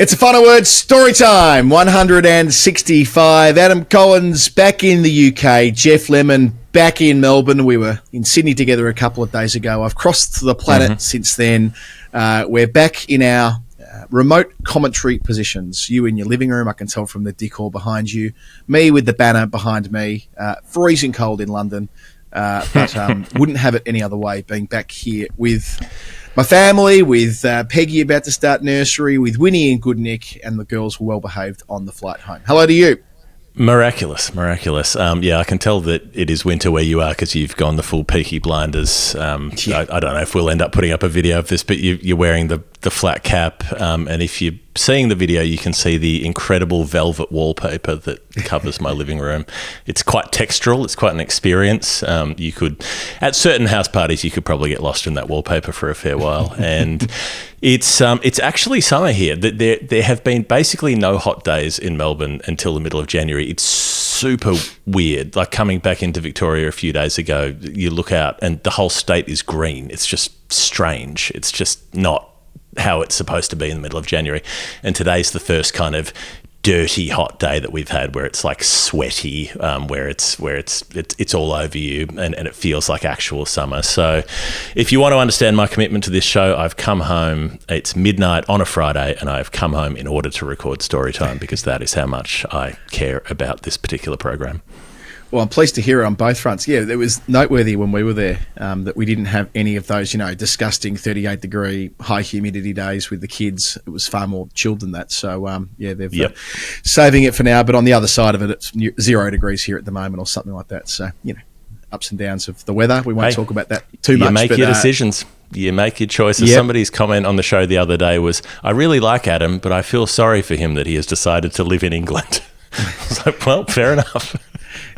It's a final word story time. 165. Adam Collins back in the UK. Geoff Lemon back in Melbourne. We were in Sydney together a couple of days ago. I've crossed the planet since then. We're back in our remote commentary positions. You in your living room, I can tell from the decor behind you. Me with the banner behind me. Freezing cold in London. But wouldn't have it any other way, being back here with my family, with Peggy about to start nursery, with Winnie and Good Nick, and the girls were well behaved on the flight home. Hello to you. Miraculous. Yeah, I can tell that it is winter where you are because you've gone the full Peaky Blinders. I don't know if we'll end up putting up a video of this, but you're wearing the flat cap, and if you're seeing the video, you can see the incredible velvet wallpaper that covers my living room. It's quite textural. It's quite an experience. You could, at certain house parties, you could probably get lost in that wallpaper for a fair while, and it's actually summer here. There have been basically no hot days in Melbourne until the middle of January. It's super weird. Like coming back into Victoria a few days ago, you look out and the whole state is green. It's just strange. It's just not how it's supposed to be in the middle of January. And today's the first kind of dirty hot day that we've had where it's like sweaty, where it's all over you and it feels like actual summer. So if you want to understand my commitment to this show, I've come home, it's midnight on a Friday, and I've come home in order to record Storytime because that is how much I care about this particular program. Well, I'm pleased to hear it on both fronts. Yeah, it was noteworthy when we were there that we didn't have any of those, disgusting 38-degree high humidity days with the kids. It was far more chilled than that. So, they're saving it for now. But on the other side of it, it's 0 degrees here at the moment or something like that. So, ups and downs of the weather. We won't talk about that too much. You make your decisions. You make your choices. Yep. Somebody's comment on the show the other day was, I really like Adam, but I feel sorry for him that he has decided to live in England. It's like, well, fair enough.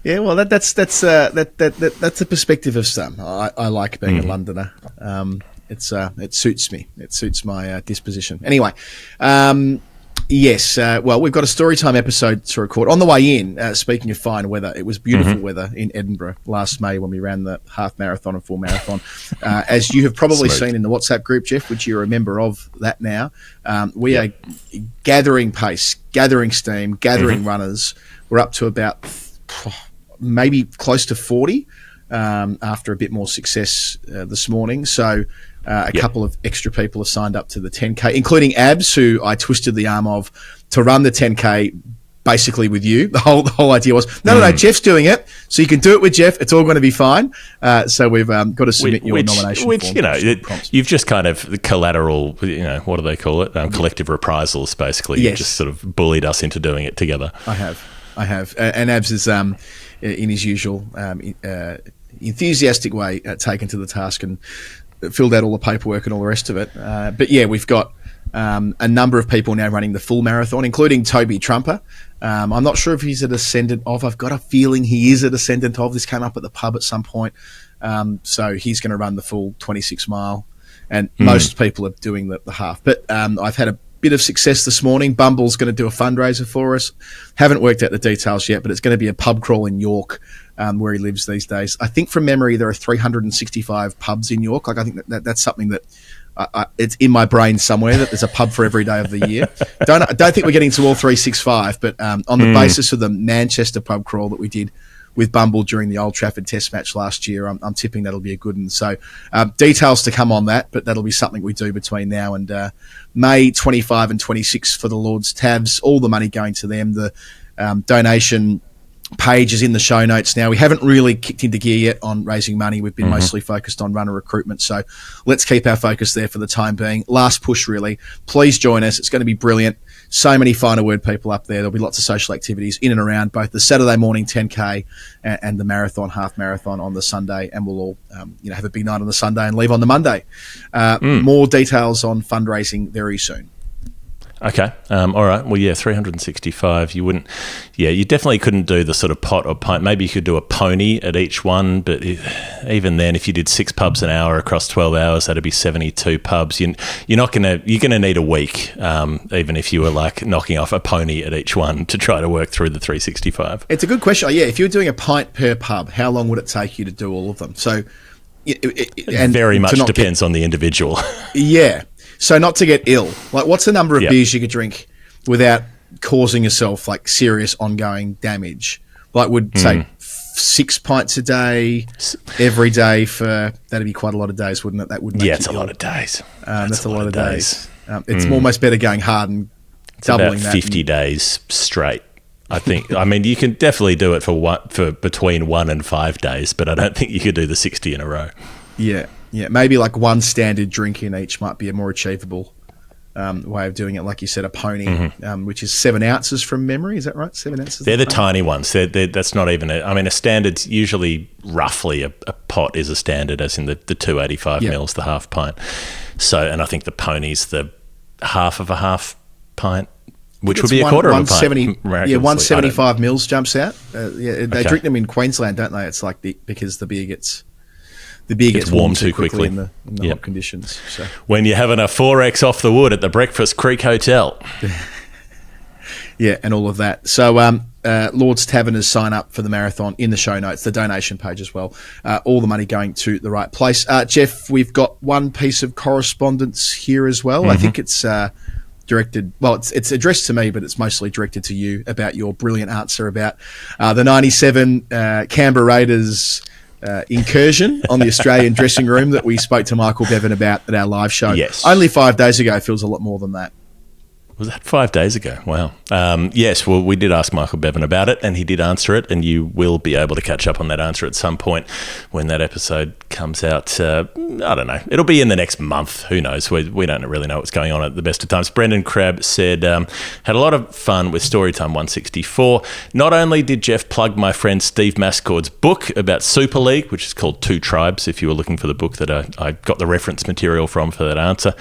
Yeah, well, that's a perspective of some. I like being a Londoner. It suits me. It suits my disposition. Anyway, yes. Well, we've got a Storytime episode to record on the way in. Speaking of fine weather, it was beautiful weather in Edinburgh last May when we ran the half marathon and full marathon. As you have probably seen in the WhatsApp group, Geoff, which you're a member of that now, we are gathering pace, gathering steam, gathering runners. We're up to about maybe close to 40 after a bit more success this morning. So a couple of extra people have signed up to the 10K, including Abs, who I twisted the arm of to run the 10K basically with you. The whole idea was, no, Geoff's doing it, so you can do it with Geoff. It's all going to be fine. So we've got to submit your nomination form. You've just kind of collateral, what do they call it? Collective reprisals, basically. Yes. You've just sort of bullied us into doing it together. I have. And Abs is, in his usual enthusiastic way, taken to the task and filled out all the paperwork and all the rest of it. But yeah, we've got a number of people now running the full marathon, including Toby Trumper. I'm not sure if he's a descendant of. I've got a feeling he is a descendant of. This came up at the pub at some point. So he's going to run the full 26-mile. And most people are doing the half. But I've had a bit of success this morning. Bumble's going to do a fundraiser for us. Haven't worked out the details yet, but it's going to be a pub crawl in York, where he lives these days. I think from memory there are 365 pubs in York. Like I think that's something that it's in my brain somewhere, that there's a pub for every day of the year. I don't think we're getting to all 365, but on the basis of the Manchester pub crawl that we did with Bumble during the Old Trafford Test match last year, I'm tipping that'll be a good one. So details to come on that, but that'll be something we do between now and May 25 and 26 for the Lord's Tabs. All the money going to them. The donation page is in the show notes now. We haven't really kicked into gear yet on raising money. We've been mostly focused on runner recruitment, so let's keep our focus there for the time being. Last push, really. Please join us. It's going to be brilliant. So many final word people up there. There'll be lots of social activities in and around both the Saturday morning 10K and the marathon, half marathon on the Sunday, and we'll all have a big night on the Sunday and leave on the Monday. More details on fundraising very soon. Okay. All right. Well, yeah, 365. You definitely couldn't do the sort of pot or pint. Maybe you could do a pony at each one, but even then, if you did 6 pubs an hour across 12 hours, that'd be 72 pubs. You're going to need a week, even if you were like knocking off a pony at each one to try to work through the 365. It's a good question. Yeah, if you were doing a pint per pub, how long would it take you to do all of them? So, it very much depends on the individual. Yeah. So not to get ill. Like, what's the number of beers you could drink without causing yourself like serious ongoing damage. Like would say 6 pints a day every day for that'd be quite a lot of days, wouldn't it? That would make it's a lot of days. That's a lot of days. It's almost better going hard and doubling about that. 50 days straight. I think. I mean, you can definitely do it for between 1 and 5 days, but I don't think you could do the 60 in a row. Yeah. Maybe like one standard drink in each might be a more achievable way of doing it. Like you said, a pony, which is 7 ounces from memory. Is that right? 7 ounces? They're the tiny ones. That's not even a standard's usually roughly a pot is a standard, as in the 285 mils, the half pint. So, and I think the pony's the half of a half pint, which would be a quarter of a pint. 175 mils jumps out. They drink them in Queensland, don't they? It's like because the beer gets warm too quickly in the hot conditions. So. When you're having a 4X off the wood at the Breakfast Creek Hotel. Yeah, and all of that. So Lord's Taverners sign up for the marathon in the show notes, the donation page as well. All the money going to the right place. Geoff, we've got one piece of correspondence here as well. I think it's directed, well, it's addressed to me, but it's mostly directed to you about your brilliant answer about the 97 Canberra Raiders incursion on the Australian dressing room that we spoke to Michael Bevan about at our live show. Yes. Only 5 days ago. Feels a lot more than that. Was that 5 days ago? Wow. Yes, well, we did ask Michael Bevan about it, and he did answer it, and you will be able to catch up on that answer at some point when that episode comes out. I don't know. It'll be in the next month. Who knows? We don't really know what's going on at the best of times. Brendan Crabb said, had a lot of fun with Storytime 164. Not only did Geoff plug my friend Steve Mascord's book about Super League, which is called Two Tribes, if you were looking for the book that I got the reference material from for that answer,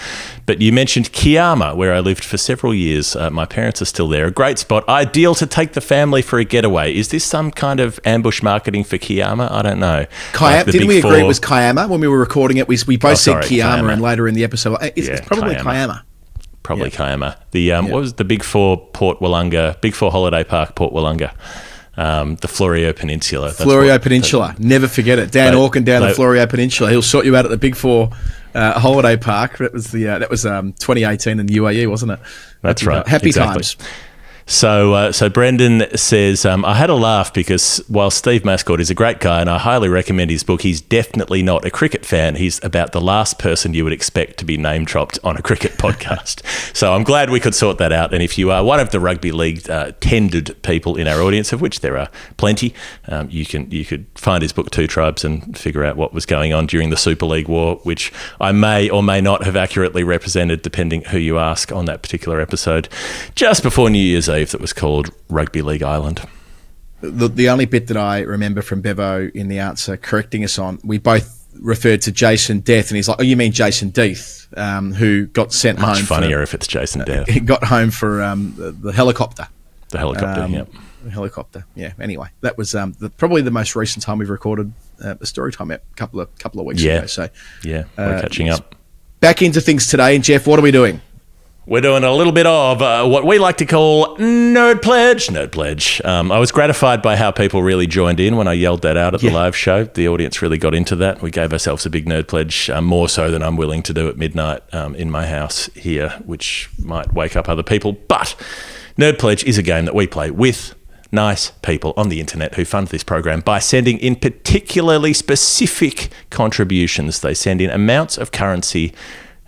but you mentioned Kiama, where I lived for several years. My parents are still there. A great spot, ideal to take the family for a getaway. Is this some kind of ambush marketing for Kiama? I don't know. Didn't we agree it was Kiama when we were recording it? We both said Kiama, and later in the episode, it's probably Kiama. Probably Kiama. What was the Big Four holiday park, Port Wollonga? The Florio Peninsula. Peninsula. Never forget it. Dan Orkin down the Florio Peninsula. He'll sort you out at the Big Four holiday park. That was 2018 in the UAE, wasn't it? That's right. Happy times. So Brendan says, I had a laugh because while Steve Mascord is a great guy and I highly recommend his book, he's definitely not a cricket fan. He's about the last person you would expect to be name dropped on a cricket podcast. So I'm glad we could sort that out. And if you are one of the rugby league tendered people in our audience, of which there are plenty, you could find his book Two Tribes and figure out what was going on during the Super League war, which I may or may not have accurately represented depending who you ask on that particular episode, just before New Year's Eve, that was called Rugby League Island. The only bit that I remember from Bevo in the answer correcting us on, we both referred to Jason Death, and he's like, "Oh, you mean Jason Death, who got sent home?" Much funnier if it's Jason Death. He got home for the helicopter. The helicopter, The helicopter. Yeah. Anyway, that was probably the most recent time we've recorded a story time a couple of weeks ago. So we're catching up. Back into things today, and Geoff, what are we doing? We're doing a little bit of what we like to call Nerd Pledge. I was gratified by how people really joined in when I yelled that out at the live show. The audience really got into that. We gave ourselves a big Nerd Pledge, more so than I'm willing to do at midnight in my house here, which might wake up other people. But Nerd Pledge is a game that we play with nice people on the internet who fund this program by sending in particularly specific contributions. They send in amounts of currency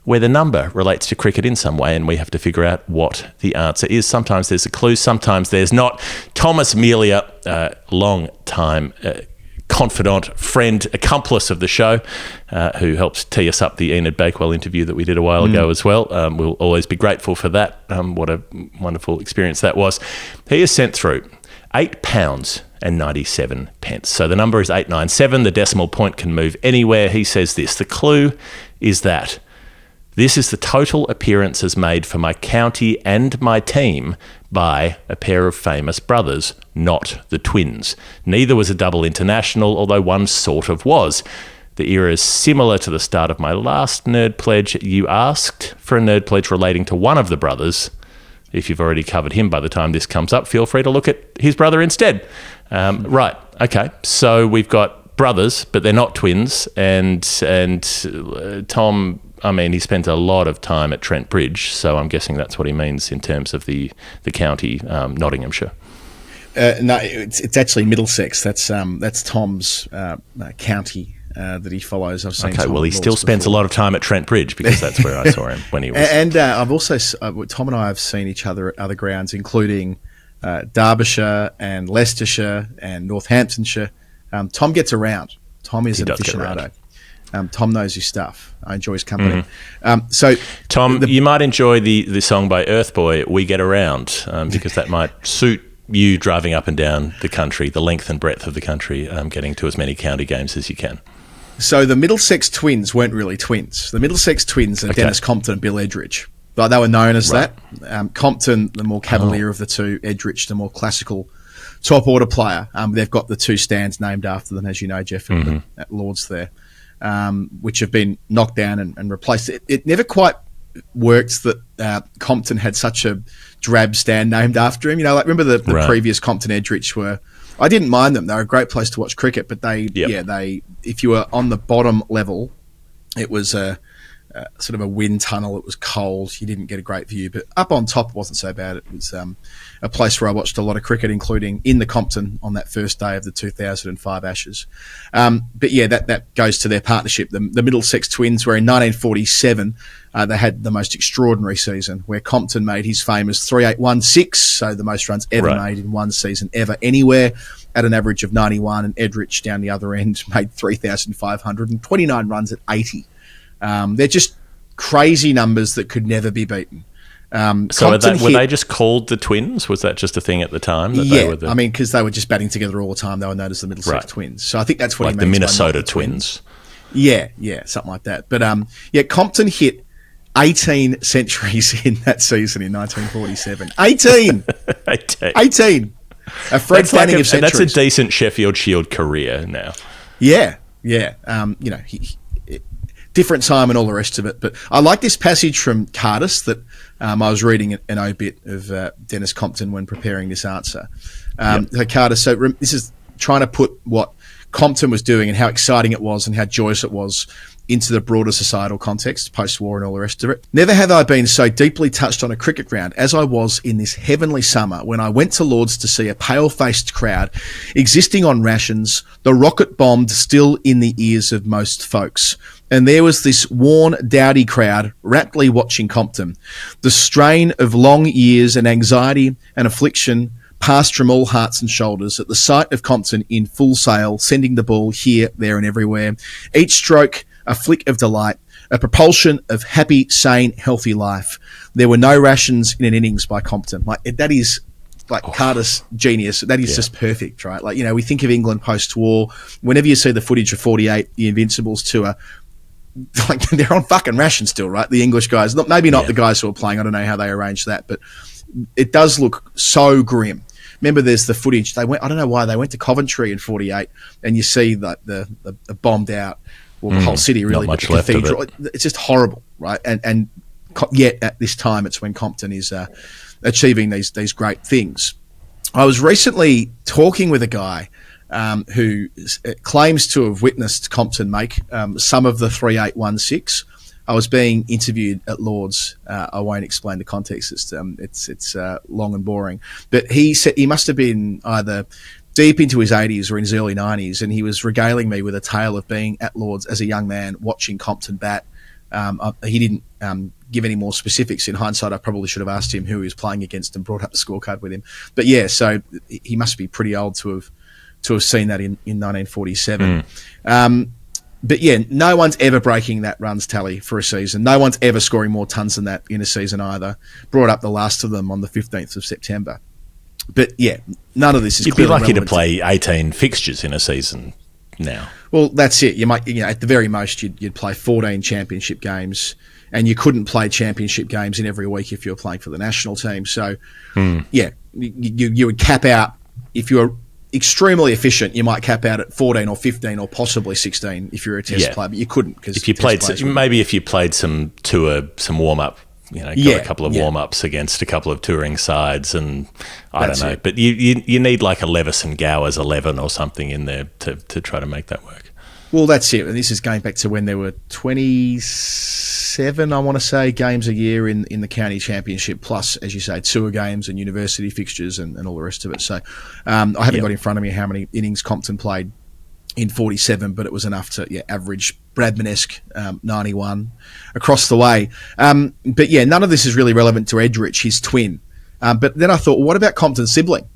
where the number relates to cricket in some way, and we have to figure out what the answer is. Sometimes there's a clue, sometimes there's not. Thomas Melia, long time confidant, friend, accomplice of the show, who helps tee us up the Enid Bakewell interview that we did a while ago as well. We'll always be grateful for that. What a wonderful experience that was. He has sent through £8.97. So the number is 897. The decimal point can move anywhere. He says this: the clue is that this is the total appearances made for my county and my team by a pair of famous brothers, not the twins. Neither was a double international, although one sort of was. The era is similar to the start of my last Nerd Pledge. You asked for a Nerd Pledge relating to one of the brothers. If you've already covered him by the time this comes up, feel free to look at his brother instead. Right, okay, so we've got brothers, but they're not twins. And Tom, I mean, he spent a lot of time at Trent Bridge, so I'm guessing that's what he means in terms of the county, Nottinghamshire. No, it's actually Middlesex. That's Tom's county that he follows. I've seen. Okay, Tom well, he still spends a lot of time at Trent Bridge because that's where I saw him when he was. And I've also Tom and I have seen each other at other grounds, including Derbyshire and Leicestershire and Northamptonshire. Tom gets around. Tom is an aficionado. Tom knows his stuff. I enjoy his company. So, Tom, you might enjoy the song by Earthboy, "We Get Around," because that might suit you driving up and down the country, the length and breadth of the country, getting to as many county games as you can. So the Middlesex twins weren't really twins. The Middlesex twins are Dennis Compton and Bill Edridge. But they were known as that. Compton, the more cavalier of the two, Edridge, the more classical top order player. They've got the two stands named after them, as you know, Geoff, at Lord's there, which have been knocked down and replaced. It never quite worked that Compton had such a drab stand named after him. You know, like remember the previous Compton Edridge were. I didn't mind them; they were a great place to watch cricket. But they if you were on the bottom level, it was sort of a wind tunnel. It was cold. You didn't get a great view, but up on top it wasn't so bad. It was a place where I watched a lot of cricket, including in the Compton on that first day of the 2005 Ashes. But yeah, that goes to their partnership. The Middlesex twins were in 1947. They had the most extraordinary season where Compton made his famous 3816, so the most runs ever made in one season ever anywhere, at an average of 91, and Edridge down the other end made 3,529 runs at 80. They're just crazy numbers that could never be beaten. So were they just called the twins? Was that just a thing at the time? I mean, because they were just batting together all the time. They were known as the Middlesex twins. So I think that's what he means. Like the Minnesota twins. Yeah, something like that. But Compton hit 18 centuries in that season in 1947. 18! 18! A Fred Fanning of centuries. That's a decent Sheffield Shield career now. Yeah. Different time and all the rest of it. But I like this passage from Cardus that I was reading an obit of Dennis Compton when preparing this answer. Cardus, this is trying to put what Compton was doing and how exciting it was and how joyous it was into the broader societal context, post-war and all the rest of it. Never have I been so deeply touched on a cricket ground as I was in this heavenly summer when I went to Lord's to see a pale-faced crowd existing on rations, the rocket bombed still in the ears of most folks. And there was this worn, dowdy crowd raptly watching Compton. The strain of long years and anxiety and affliction passed from all hearts and shoulders at the sight of Compton in full sail, sending the ball here, there and everywhere. Each stroke a flick of delight, a propulsion of happy, sane, healthy life. There were no rations in an innings by Compton. That is Cardus genius. That is just perfect, right? We think of England post-war. Whenever you see the footage of 48, the Invincibles tour, they're on fucking rations still, right? The English guys, maybe not the guys who are playing. I don't know how they arranged that, but it does look so grim. Remember, there's the footage. I don't know why they went to Coventry in 48, and you see that the bombed out. Well, the whole city really, but the cathedral. It's just horrible, right? And yet at this time, it's when Compton is achieving these great things. I was recently talking with a guy who claims to have witnessed Compton make some of the 3816. I was being interviewed at Lord's. I won't explain the context. It's long and boring. But he said he must have been either deep into his 80s or in his early 90s, and he was regaling me with a tale of being at Lord's as a young man watching Compton bat. He didn't give any more specifics. In hindsight, I probably should have asked him who he was playing against and brought up the scorecard with him. But yeah, so he must be pretty old to have seen that in 1947. But yeah, no one's ever breaking that runs tally for a season. No one's ever scoring more tons than that in a season either. Brought up the last of them on the 15th of September. But yeah, none of this is. You'd be lucky to play 18 fixtures in a season now. Well, that's it. You might, at the very most, you'd play 14 championship games, and you couldn't play championship games in every week if you were playing for the national team. So, yeah, you would cap out if you were extremely efficient. You might cap out at 14 or 15 or possibly 16 if you're a test player, but you couldn't because if you played some tour, some warm up got a couple of warm-ups against a couple of touring sides, and I don't know. It. But you need like a Leveson Gowers 11 or something in there to try to make that work. Well, that's it. And this is going back to when there were 27, I want to say, games a year in the county championship, plus, as you say, tour games and university fixtures and all the rest of it. So I haven't got in front of me how many innings Compton played in 47, but it was enough to average Bradman-esque 91 across the way. But none of this is really relevant to Edrich, his twin. But then I thought, well, what about Compton's sibling?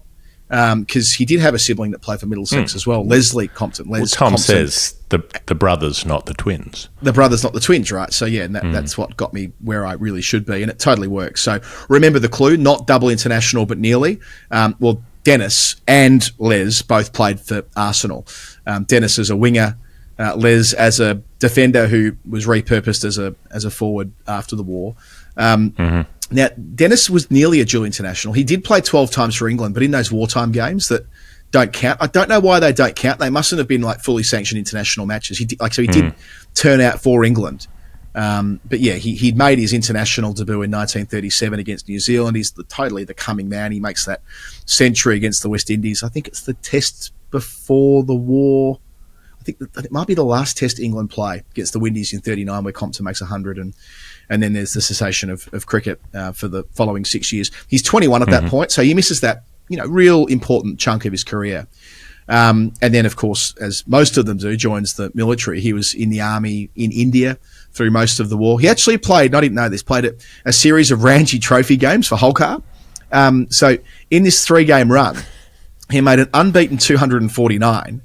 Because he did have a sibling that played for Middlesex as well, Leslie Compton. Tom Compton says the brothers, not the twins. The brothers, not the twins, right? So, and that's what got me where I really should be, and it totally works. So, remember the clue, not double international, but nearly. Dennis and Les both played for Arsenal. Dennis as a winger, Les as a defender who was repurposed as a forward after the war. Now, Dennis was nearly a dual international. He did play 12 times for England, but in those wartime games that don't count. I don't know why they don't count. They mustn't have been like fully sanctioned international matches. He did turn out for England. But he'd made his international debut in 1937 against New Zealand. He's totally the coming man. He makes that century against the West Indies. I think it's the test before the war. I think it might be the last test England play against the Windies in 39 where Compton makes 100 and then there's the cessation of cricket for the following 6 years. He's 21 at that point, so he misses that real important chunk of his career. And then, of course, as most of them do, joins the military. He was in the army in India through most of the war. He actually played, I didn't know this, played a series of Ranji Trophy games for Holkar. So in this 3-game run, he made an unbeaten 249.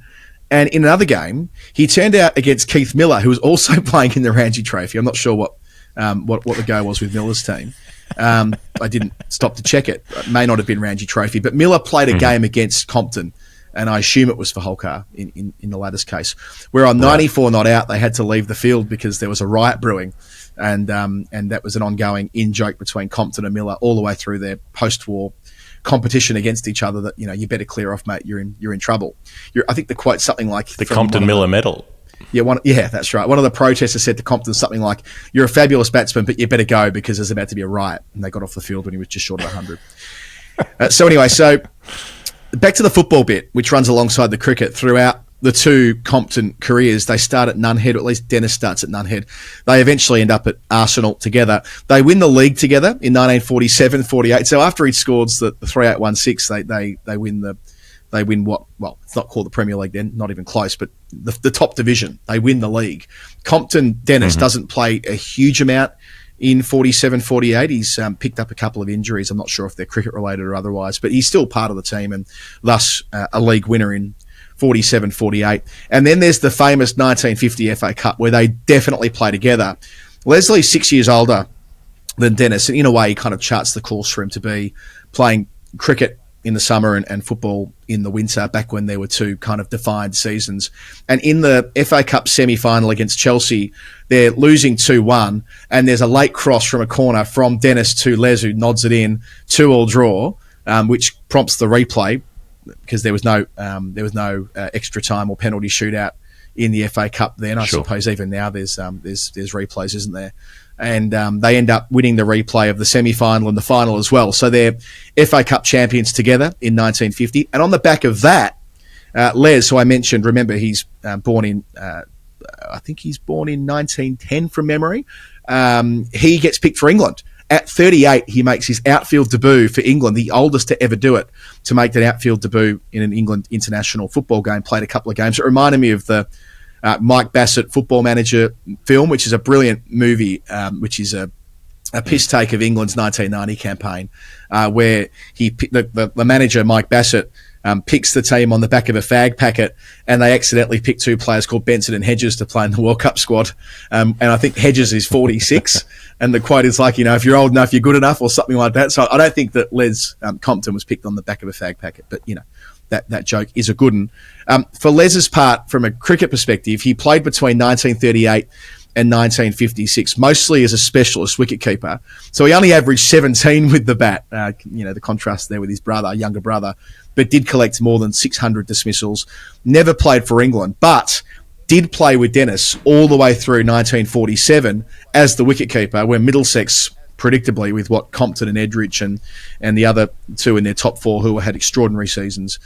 And in another game, he turned out against Keith Miller, who was also playing in the Ranji Trophy. I'm not sure what the go was with Miller's team. I didn't stop to check it. It may not have been Ranji Trophy, but Miller played a game against Compton, and I assume it was for Holkar in the latter's case. Where on 94 not out, they had to leave the field because there was a riot brewing, and that was an ongoing in-joke between Compton and Miller all the way through their post-war competition against each other that, you better clear off, mate, you're in trouble. I think the quote's something like... The Compton-Miller medal. Yeah, that's right. One of the protesters said to Compton something like, "You're a fabulous batsman, but you better go because there's about to be a riot." And they got off the field when he was just short of 100. So back to the football bit, which runs alongside the cricket throughout the two Compton careers. They start at Nunhead, or at least Dennis starts at Nunhead. They eventually end up at Arsenal together. They win the league together in 1947-48. So after he scores the 3816, they win it's not called the Premier League then, not even close, but the top division. They win the league. Compton Dennis doesn't play a huge amount in 47-48. He's picked up a couple of injuries. I'm not sure if they're cricket related or otherwise, but he's still part of the team and thus a league winner in 47-48. And then there's the famous 1950 FA Cup where they definitely play together. Leslie's 6 years older than Dennis, and in a way he kind of charts the course for him to be playing cricket in the summer and football in the winter, back when there were two kind of defined seasons. And in the FA Cup semi-final against Chelsea, they're losing 2-1, and there's a late cross from a corner from Dennis to Les, who nods it in, 2-2 draw, which prompts the replay because there was no extra time or penalty shootout in the FA Cup then. I suppose even now there's replays, isn't there? And they end up winning the replay of the semi-final and the final as well. So they're FA Cup champions together in 1950. And on the back of that, Les, who I mentioned, remember he's born in 1910 from memory. He gets picked for England. At 38, he makes his outfield debut for England, the oldest to ever do it, to make that outfield debut in an England international football game. Played a couple of games. It reminded me of the Mike Bassett Football Manager film, which is a brilliant movie, which is a piss take of England's 1990 campaign, where the manager, Mike Bassett, picks the team on the back of a fag packet, and they accidentally pick two players called Benson and Hedges to play in the World Cup squad. And I think Hedges is 46, and the quote is like, if you're old enough, you're good enough, or something like that. So I don't think that Les Compton was picked on the back of a fag packet, but, that joke is a good one. For Les's part, from a cricket perspective, he played between 1938 and 1956, mostly as a specialist wicketkeeper. So he only averaged 17 with the bat, the contrast there with his younger brother, but did collect more than 600 dismissals, never played for England, but did play with Dennis all the way through 1947 as the wicketkeeper, when Middlesex predictably with what Compton and Edrich and the other two in their top four who had extraordinary seasons,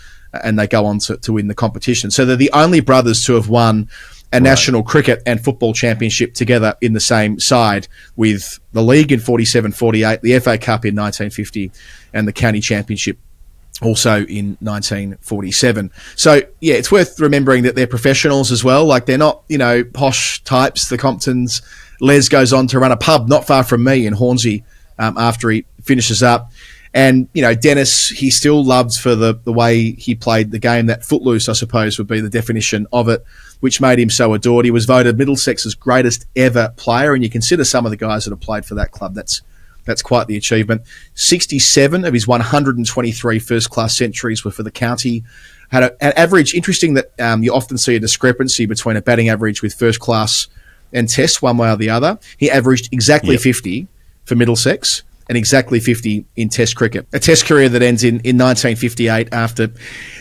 and they go on to win the competition. So they're the only brothers to have won a national cricket and football championship together in the same side, with the league in 47-48, the FA Cup in 1950, and the county championship also in 1947. So, yeah, it's worth remembering that they're professionals as well. Like, they're not, posh types, the Comptons. Les goes on to run a pub not far from me in Hornsey after he finishes up. And, Dennis, he still loved for the way he played the game. That footloose, I suppose, would be the definition of it, which made him so adored. He was voted Middlesex's greatest ever player, and you consider some of the guys that have played for that club. That's quite the achievement. 67 of his 123 first-class centuries were for the county. Had an average, interesting that you often see a discrepancy between a batting average with first-class and test, one way or the other. He averaged exactly 50 for Middlesex and exactly 50 in test cricket. A test career that ends in 1958 after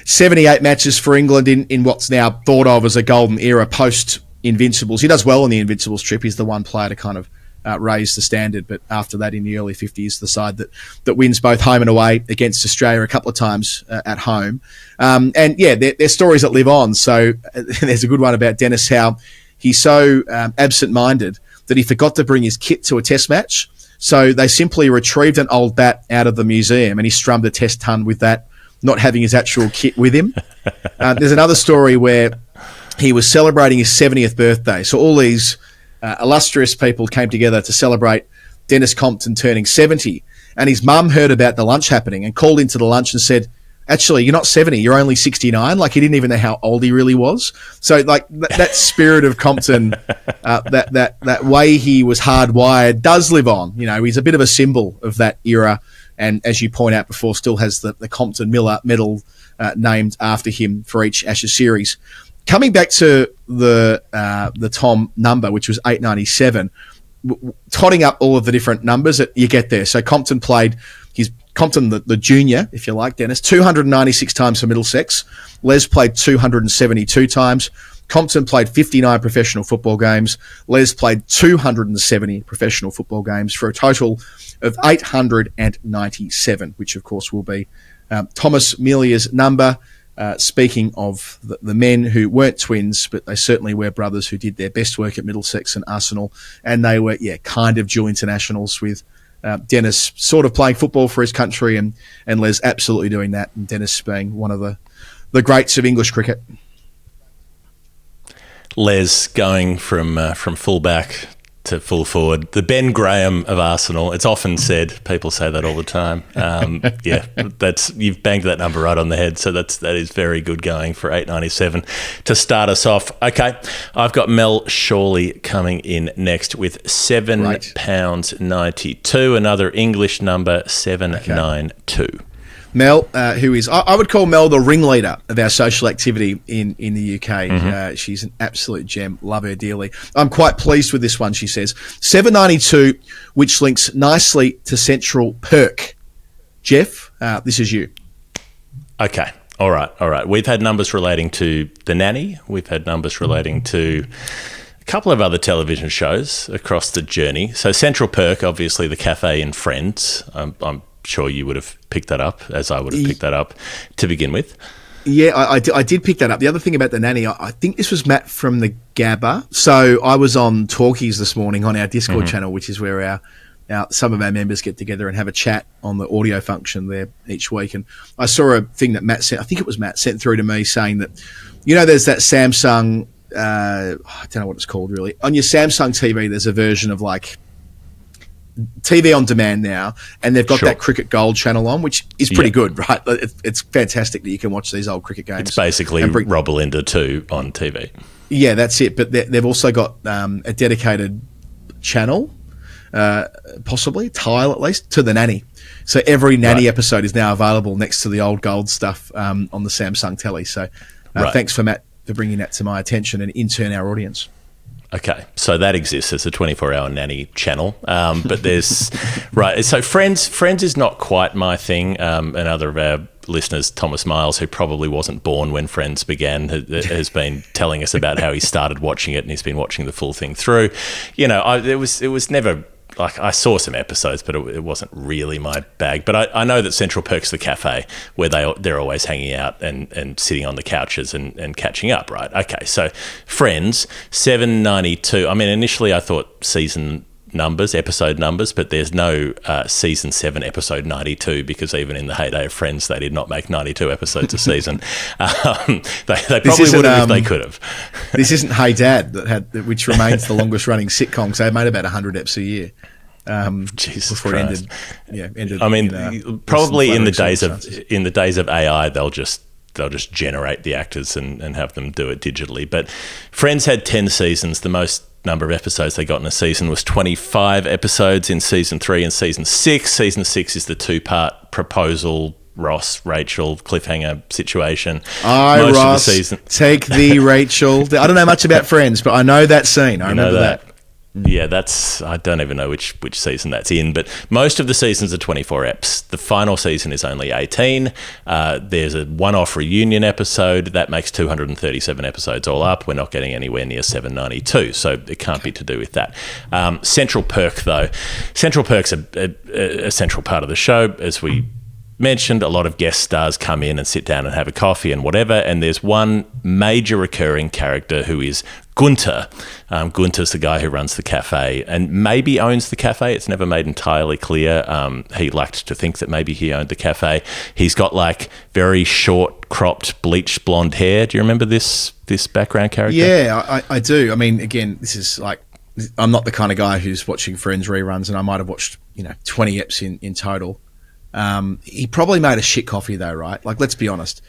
78 matches for England in what's now thought of as a golden era post-Invincibles. He does well on the Invincibles trip. He's the one player to kind of raise the standard, but after that in the early 50s, the side that wins both home and away against Australia a couple of times at home. They're stories that live on. So there's a good one about Dennis, how he's so absent-minded that he forgot to bring his kit to a test match. So they simply retrieved an old bat out of the museum and he strummed a test ton with that, not having his actual kit with him. There's another story where he was celebrating his 70th birthday. So all these illustrious people came together to celebrate Dennis Compton turning 70, and his mum heard about the lunch happening and called into the lunch and said, actually, you're not 70, you're only 69. Like, he didn't even know how old he really was. So, like, that spirit of Compton, that way he was hardwired does live on. He's a bit of a symbol of that era, and as you point out before, still has the Compton Miller medal named after him for each Ashes series. Coming back to the Tom number, which was 897, totting up all of the different numbers that you get there. So Compton played Compton, the junior, if you like, Dennis, 296 times for Middlesex. Les played 272 times. Compton played 59 professional football games. Les played 270 professional football games for a total of 897, which, of course, will be Thomas Melia's number. Speaking of the men who weren't twins, but they certainly were brothers who did their best work at Middlesex and Arsenal, and they were, kind of dual internationals, with Dennis sort of playing football for his country and Les absolutely doing that, and Dennis being one of the greats of English cricket. Les going from full-back to full forward, the Ben Graham of Arsenal. It's often said, people say that all the time. You've banged that number right on the head. So that is very good going for 897 to start us off. Okay, I've got Mel Shawley coming in next with £7.92, another English number, 792. Mel, who is, I would call Mel the ringleader of our social activity in the UK. Mm-hmm. She's an absolute gem. Love her dearly. I'm quite pleased with this one, she says. 792, which links nicely to Central Perk. Geoff, this is you. Okay. All right. We've had numbers relating to The Nanny. We've had numbers relating to a couple of other television shows across the journey. So Central Perk, obviously the cafe in Friends. I'm sure you would have picked that up, as I would have picked that up to begin with. Yeah, I did pick that up. The other thing about The Nanny, I think this was Matt from the Gabba. So I was on Talkies this morning on our Discord channel, which is where some of our members get together and have a chat on the audio function there each week. And I saw a thing that Matt sent, I think it was Matt, sent through to me saying that, there's that Samsung, I don't know what it's called really. On your Samsung TV, there's a version of like TV on demand now, and they've got that Cricket Gold channel on, which is pretty good, right? It's fantastic that you can watch these old cricket games. It's basically Rob Belinda 2 on TV. Yeah, that's it. But they've also got a dedicated channel, possibly, tile at least, to The Nanny. So every Nanny episode is now available next to the old gold stuff on the Samsung telly. So thanks for Matt for bringing that to my attention and in turn our audience. Okay, so that exists as a 24-hour Nanny channel, but there's So Friends is not quite my thing. Another of our listeners, Thomas Miles, who probably wasn't born when Friends began, has been telling us about how he started watching it and he's been watching the full thing through. It was never like I saw some episodes, but it wasn't really my bag. But I know that Central Perk's the cafe where they're always hanging out and sitting on the couches and catching up, right? Okay, so Friends, 792. I mean, initially I thought episode numbers, but there's no season 7 episode 92, because even in the heyday of Friends, they did not make 92 episodes a season. They probably would have if they could have. This isn't Hey Dad, which remains the longest running sitcom. So they made about 100 eps a year. Jesus before Christ. it ended. I mean, probably in the days of AI, they'll just generate the actors and have them do it digitally. But Friends had 10 seasons. The most number of episodes they got in a season was 25 episodes in season 3 and season 6. Season 6 is the 2-part proposal, Ross, Rachel, cliffhanger situation. Ross, take the Rachel. I don't know much about Friends, but I know that scene. I remember that. Yeah, I don't even know which season that's in, but most of the seasons are 24 eps. The final season is only 18. There's a one-off reunion episode. That makes 237 episodes all up. We're not getting anywhere near 792, so it can't be to do with that. Central Perk, though. Central Perk's a central part of the show, as we mentioned. A lot of guest stars come in and sit down and have a coffee and whatever, and there's one major recurring character who is Gunter. Gunter's the guy who runs the cafe and maybe owns the cafe. It's never made entirely clear. He liked to think that maybe he owned the cafe. He's got like very short, cropped, bleached blonde hair. Do you remember this background character? Yeah, I do. I mean, again, this is like, I'm not the kind of guy who's watching Friends reruns, and I might have watched 20 eps in total. He probably made a shit coffee though, right? Like, let's be honest.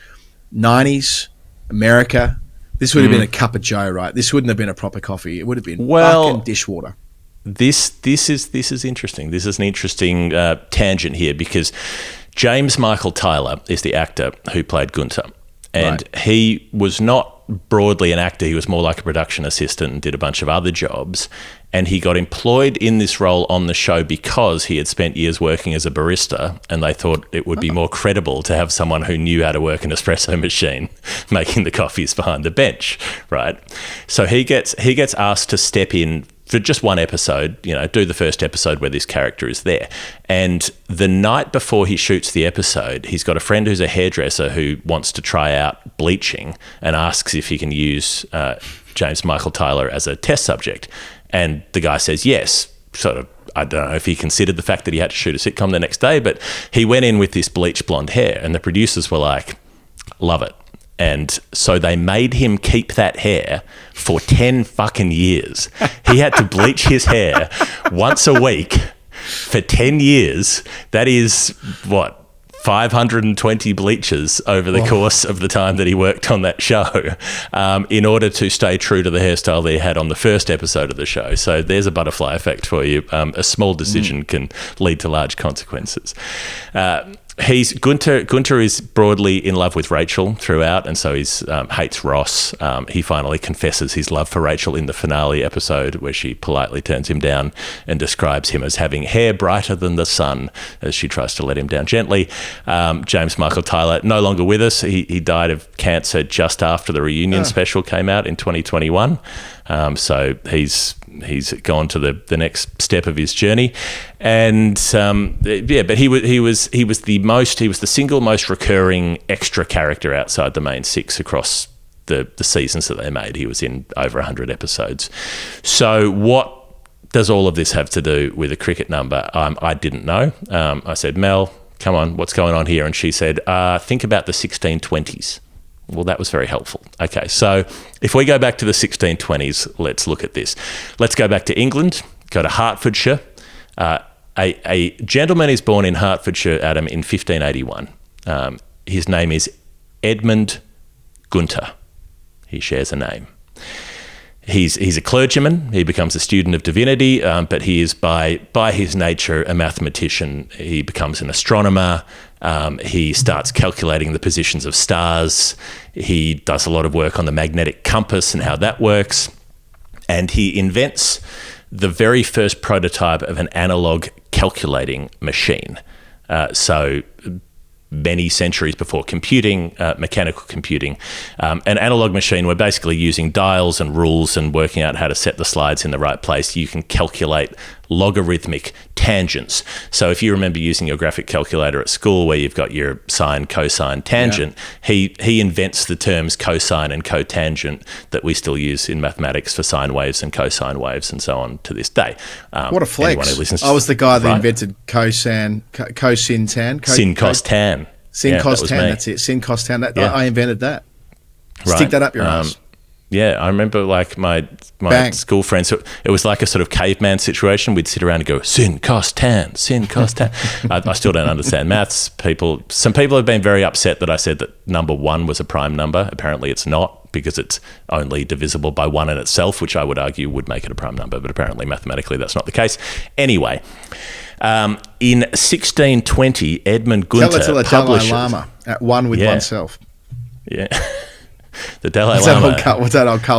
90s, America, this would have been a cup of joe, right? This wouldn't have been a proper coffee. It would have been fucking dishwater. This is interesting. This is an interesting tangent here, because James Michael Tyler is the actor who played Gunter. And he was not broadly an actor. He was more like a production assistant and did a bunch of other jobs. And he got employed in this role on the show because he had spent years working as a barista, and they thought it would be more credible to have someone who knew how to work an espresso machine making the coffees behind the bench, right? So he gets asked to step in for just one episode, do the first episode where this character is there. And the night before he shoots the episode, he's got a friend who's a hairdresser who wants to try out bleaching and asks if he can use James Michael Tyler as a test subject. And the guy says yes. Sort of, I don't know if he considered the fact that he had to shoot a sitcom the next day, but he went in with this bleached blonde hair, and the producers were like, love it. And so they made him keep that hair for 10 fucking years. He had to bleach his hair once a week for 10 years. That is, 520 bleaches over the course of the time that he worked on that show, in order to stay true to the hairstyle that he had on the first episode of the show. So there's a butterfly effect for you. A small decision can lead to large consequences. Gunter is broadly in love with Rachel throughout, and so he hates Ross. He finally confesses his love for Rachel in the finale episode, where she politely turns him down and describes him as having hair brighter than the sun, as she tries to let him down gently. James Michael Tyler, no longer with us. He died of cancer just after the reunion special came out in 2021. So he's gone to the next step of his journey, and but he was the single most recurring extra character outside the main 6 across the seasons that they made. He was in over 100 episodes. So what does all of this have to do with a cricket number? I didn't know. I said, Mel, come on, what's going on here? And she said, think about the 1620s. Well, that was very helpful. Okay, so if we go back to the 1620s, let's look at this. Let's go back to England, go to Hertfordshire. A gentleman is born in Hertfordshire, Adam, in 1581. His name is Edmund Gunter. He shares a name. He's a clergyman. He becomes a student of divinity, but he is by his nature a mathematician. He becomes an astronomer. He starts calculating the positions of stars. He does a lot of work on the magnetic compass and how that works. And he invents the very first prototype of an analog calculating machine. So many centuries before computing, mechanical computing, an analog machine, we're basically using dials and rules and working out how to set the slides in the right place. You can calculate logarithmic tangents. So if you remember using your graphic calculator at school where you've got your sine, cosine, tangent, he invents the terms cosine and cotangent that we still use in mathematics for sine waves and cosine waves and so on to this day. What a flex. I was the guy that invented cosine, cosine, tan. Sin, cos, tan. Sin, cos, tan, that's it. Sin, cos, tan. I invented that. Stick that up your ass. Yeah, I remember like my school friends. It was like a sort of caveman situation. We'd sit around and go, sin, cos, tan, sin, cos, tan. I still don't understand maths. Some people have been very upset that I said that number 1 was a prime number. Apparently it's not, because it's only divisible by 1 in itself, which I would argue would make it a prime number. But apparently mathematically that's not the case. Anyway, in 1620, Edmund Gunther Tell it to the Dalai Lama at one with oneself. Yeah. The Dalai Lama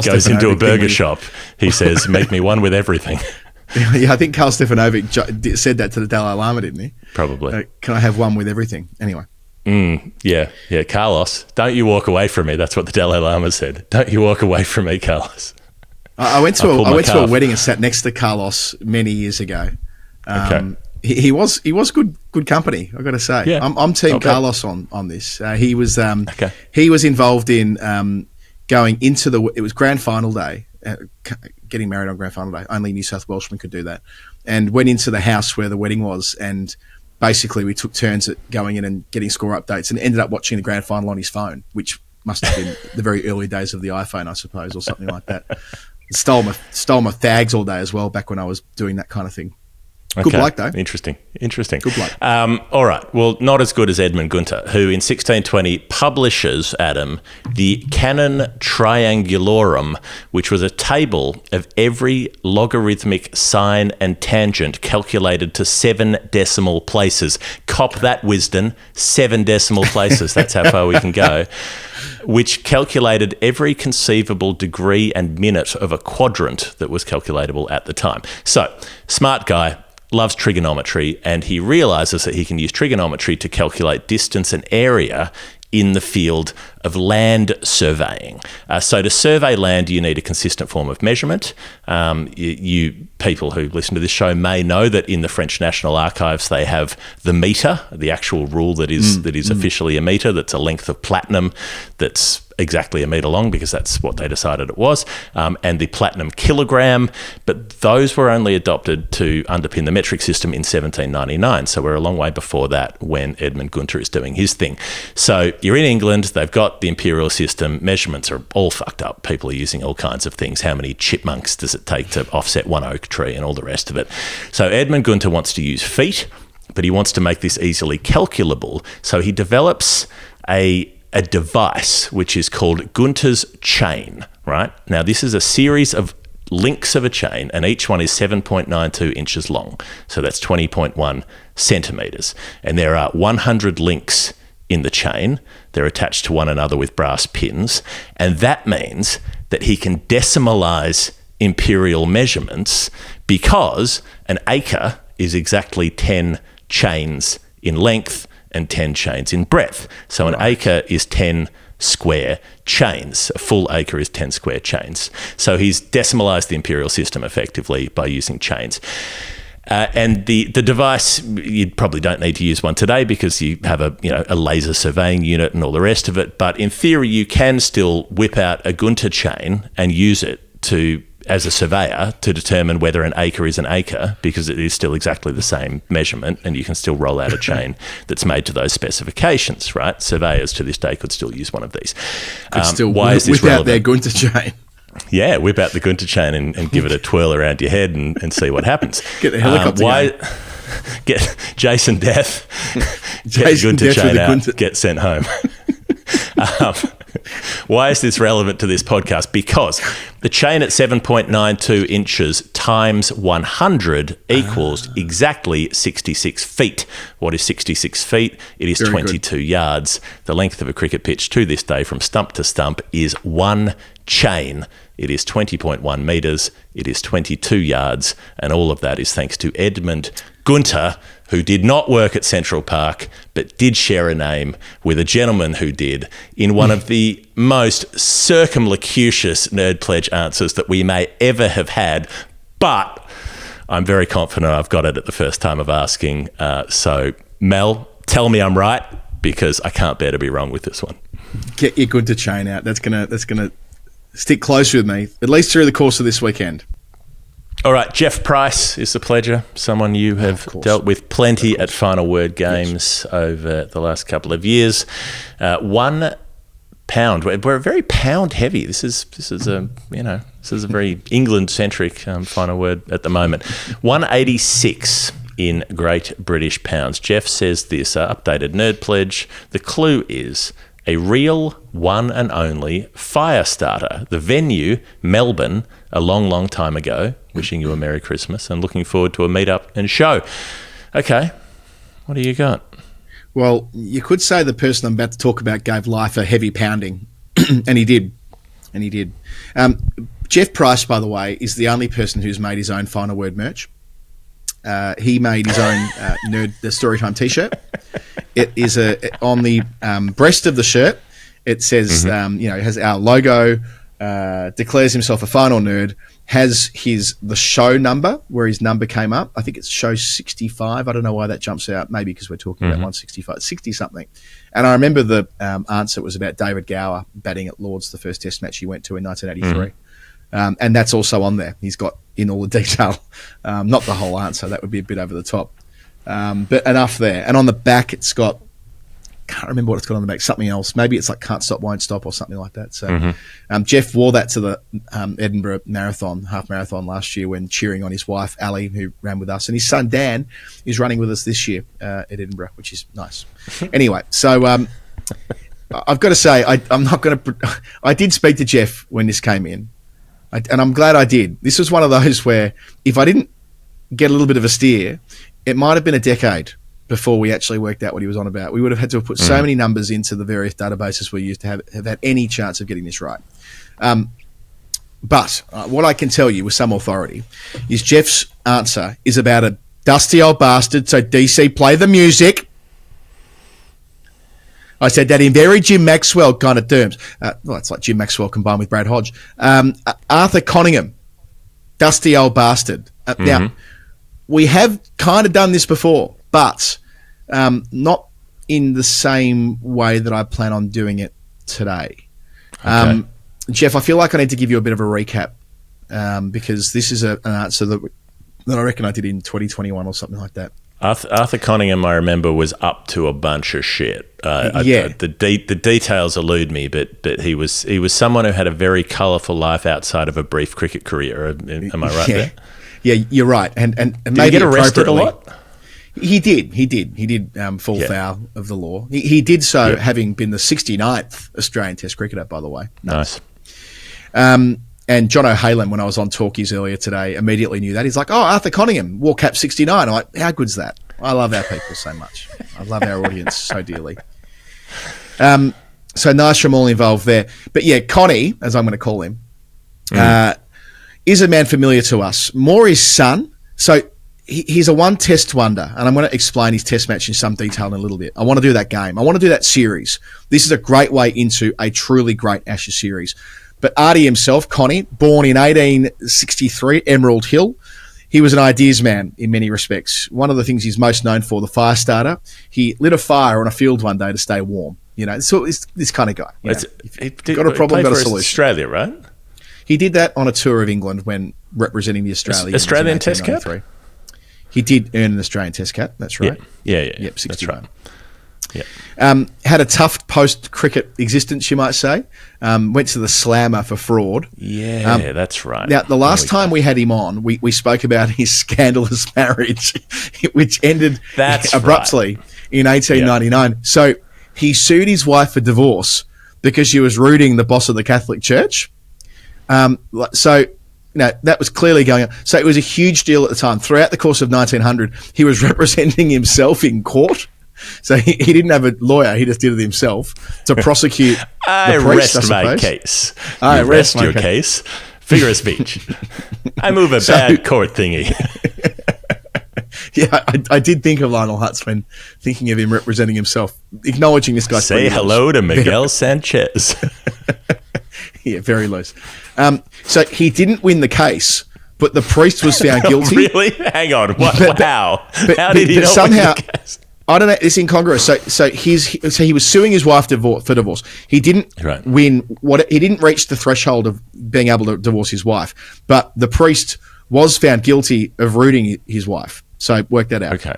goes into a burger shop. He says, make me one with everything. Yeah, I think Carl Stefanovic said that to the Dalai Lama, didn't he? Probably. Can I have one with everything? Anyway. Yeah. Carlos, don't you walk away from me. That's what the Dalai Lama said. Don't you walk away from me, Carlos. I went to a wedding and sat next to Carlos many years ago. Okay. He was good company, I've got to say. Yeah. I'm Team Carlos on this. He was involved in going into it was grand final day, getting married on grand final day. Only New South Welshmen could do that, and went into the house where the wedding was, and basically we took turns at going in and getting score updates, and ended up watching the grand final on his phone, which must have been the very early days of the iPhone, I suppose, or something like that. Stole my thags all day as well back when I was doing that kind of thing. Good bloke, though. Interesting. Good bloke. All right. Well, not as good as Edmund Gunther, who in 1620 publishes, Adam, the Canon Triangularum, which was a table of every logarithmic sine and tangent calculated to 7 decimal places. Cop that, Wisdom. 7 decimal places. That's how far we can go. Which calculated every conceivable degree and minute of a quadrant that was calculatable at the time. So, smart guy, loves trigonometry, and he realizes that he can use trigonometry to calculate distance and area in the field of land surveying. So to survey land, you need a consistent form of measurement. You people who listen to this show may know that in the French National Archives, they have the metre, the actual rule that is officially a metre, that's a length of platinum that's exactly a metre long, because that's what they decided it was, and the platinum kilogram, but those were only adopted to underpin the metric system in 1799, so we're a long way before that when Edmund Gunther is doing his thing. So you're in England, they've got the imperial system, measurements are all fucked up, people are using all kinds of things, how many chipmunks does it take to offset one oak tree and all the rest of it. So Edmund Gunther wants to use feet, but he wants to make this easily calculable, so he develops a device which is called Gunther's chain, right? Now, this is a series of links of a chain, and each one is 7.92 inches long. So that's 20.1 centimetres. And there are 100 links in the chain. They're attached to one another with brass pins. And that means that he can decimalize imperial measurements, because an acre is exactly 10 chains in length and 10 chains in breadth. So an acre is 10 square chains. A full acre is 10 square chains. So he's decimalised the imperial system effectively by using chains. And the device, you probably don't need to use one today because you have a laser surveying unit and all the rest of it. But in theory, you can still whip out a Gunther chain and use it as a surveyor to determine whether an acre is an acre, because it is still exactly the same measurement, and you can still roll out a chain that's made to those specifications, right? Surveyors to this day could still use one of these. Why is this relevant? Whip out their Gunther chain. Yeah, whip out the Gunther chain and give it a twirl around your head and see what happens. Get the helicopter Get Jason Death, get the Gunther chain out, get sent home. Why is this relevant to this podcast? Because the chain at 7.92 inches times 100 equals exactly 66 feet. What is 66 feet? It is 22 yards. The length of a cricket pitch to this day from stump to stump is one chain. It is 20.1 metres. It is 22 yards. And all of that is thanks to Edmund Gunther, who did not work at Central Park, but did share a name with a gentleman who did, in one of the most circumlocucious Nerd Pledge answers that we may ever have had. But I'm very confident I've got it at the first time of asking. So, Mel, tell me I'm right, because I can't bear to be wrong with this one. Get your Gunter chain out. That's gonna stick close with me, at least through the course of this weekend. All right, Geoff Price is the pleasure, someone you have dealt with plenty at Final Word games over the last couple of years. 1 pound. We're very pound heavy. This is a very England centric Final Word at the moment. 186 in Great British pounds. Geoff says this updated nerd pledge. The clue is a real one and only fire starter. The venue, Melbourne, a long, long time ago. Wishing you a Merry Christmas and looking forward to a meet-up and show. Okay, what do you got? Well, you could say the person I'm about to talk about gave life a heavy pounding, and he did. Geoff Price, by the way, is the only person who's made his own Final Word merch. He made his own the Storytime T-shirt. It is on the breast of the shirt. It says, it has our logo. Declares himself a final nerd. Has the show number where his number came up. I think it's show 65. I don't know why that jumps out. Maybe because we're talking about 165, 60 something. And I remember the answer was about David Gower batting at Lord's, the first Test match he went to in 1983. And that's also on there. He's got in all the detail, not the whole answer. That would be a bit over the top, but enough there. And on the back, it's got, can't remember what it's got on the back, something else. Maybe it's like Can't Stop, Won't Stop or something like that. So Geoff wore that to the Edinburgh Marathon, half marathon last year when cheering on his wife, Ali, who ran with us. And his son, Dan, is running with us this year at Edinburgh, which is nice. Anyway, so I've got to say, I did speak to Geoff when this came in. And I'm glad I did. This was one of those where if I didn't get a little bit of a steer, it might have been a decade before we actually worked out what he was on about. We would have had to have put so many numbers into the various databases we used to have had any chance of getting this right. But what I can tell you with some authority is Geoff's answer is about a dusty old bastard, so DC, play the music. I said that in very Jim Maxwell kind of terms. It's like Jim Maxwell combined with Brad Hodge. Arthur Conningham, dusty old bastard. Now, we have kind of done this before, but not in the same way that I plan on doing it today. Okay. Geoff, I feel like I need to give you a bit of a recap because this is an answer that I reckon I did in 2021 or something like that. Arthur Conningham, I remember, was up to a bunch of shit. The details elude me, but he was someone who had a very colourful life outside of a brief cricket career. Am I right there? Yeah, you're right. And did maybe he get arrested a lot? He did fall foul of the law. He did so having been the 69th Australian Test cricketer, by the way. Nice. And John O'Halen, when I was on Talkies earlier today, immediately knew that. He's like, Arthur Conningham, wore cap 69. I'm like, how good's that? I love our people so much. I love our audience so dearly. So nice from all involved there. But yeah, Connie, as I'm going to call him, is a man familiar to us. More his son. So he's a one-test wonder, and I'm going to explain his test match in some detail in a little bit. I want to do that game. I want to do that series. This is a great way into a truly great Ashes series. But Artie himself, Connie, born in 1863, Emerald Hill, he was an ideas man in many respects. One of the things he's most known for, the fire starter. He lit a fire on a field one day to stay warm. So it's this kind of guy. Got a problem, got a solution. Australia, right? He did that on a tour of England when representing the Australian Test cap? He did earn an Australian Test cap. That's right. Yeah. Yep, 61. That's right. Yeah. Had a tough post-cricket existence, you might say. Went to the Slammer for fraud. Yeah, that's right. Now, the last time we had him on, we spoke about his scandalous marriage, which ended abruptly in 1899. Yep. So he sued his wife for divorce because she was rooting the boss of the Catholic Church. That was clearly going on. So it was a huge deal at the time. Throughout the course of 1900, he was representing himself in court. So he didn't have a lawyer. He just did it himself to prosecute the priest, rest my case. I rest your case. Figure of speech. I move a bad court thingy. Yeah, I did think of Lionel Hutz when thinking of him representing himself, acknowledging this guy. Say hello to Miguel Sanchez. Yeah, very loose. So he didn't win the case, but the priest was found guilty. Really? Hang on. What? How? How did he but not somehow, win the case? I don't know. It's incongruous. So he was suing his wife for divorce. He didn't win he didn't reach the threshold of being able to divorce his wife. But the priest was found guilty of rooting his wife. So work that out. Okay.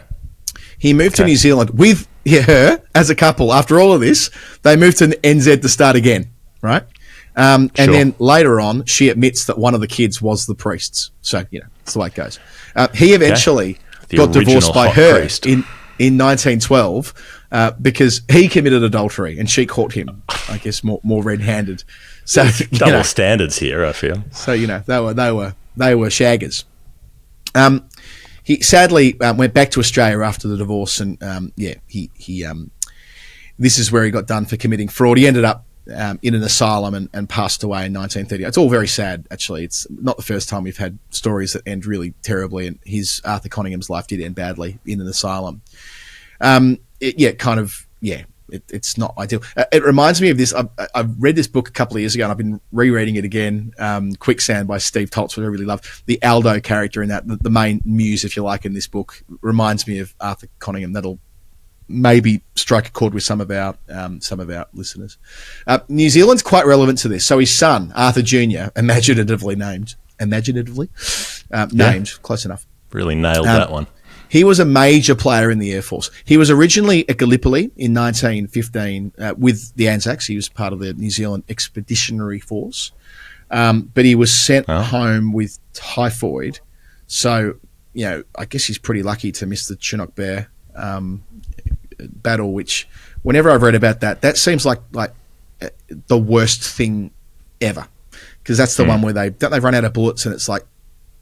He moved to New Zealand with her as a couple. After all of this, they moved to NZ to start again. Right. And then later on, she admits that one of the kids was the priest's. So that's the way it goes. He eventually got divorced by her in 1912 because he committed adultery and she caught him, I guess, more red-handed. So double standards here, I feel. So they were shaggers. He sadly went back to Australia after the divorce, and this is where he got done for committing fraud. He ended up in an asylum and passed away in 1930. It's all very sad, actually. It's not the first time we've had stories that end really terribly, and Arthur Conningham's life did end badly in an asylum. It's not ideal. It reminds me of this. I've read this book a couple of years ago, and I've been rereading it again. Quicksand by Steve Toltz, which I really love. The Aldo character in that, the main muse, if you like, in this book, reminds me of Arthur Conningham. That'll maybe strike a chord with some of our listeners. New Zealand's quite relevant to this. So his son, Arthur Jr., imaginatively named, close enough. Really nailed that one. He was a major player in the Air Force. He was originally at Gallipoli in 1915 with the Anzacs. He was part of the New Zealand Expeditionary Force. But he was sent home with typhoid. So, I guess he's pretty lucky to miss the Chinook Bear battle, which whenever I've read about that seems like the worst thing ever. Because that's the one where they run out of bullets and it's like,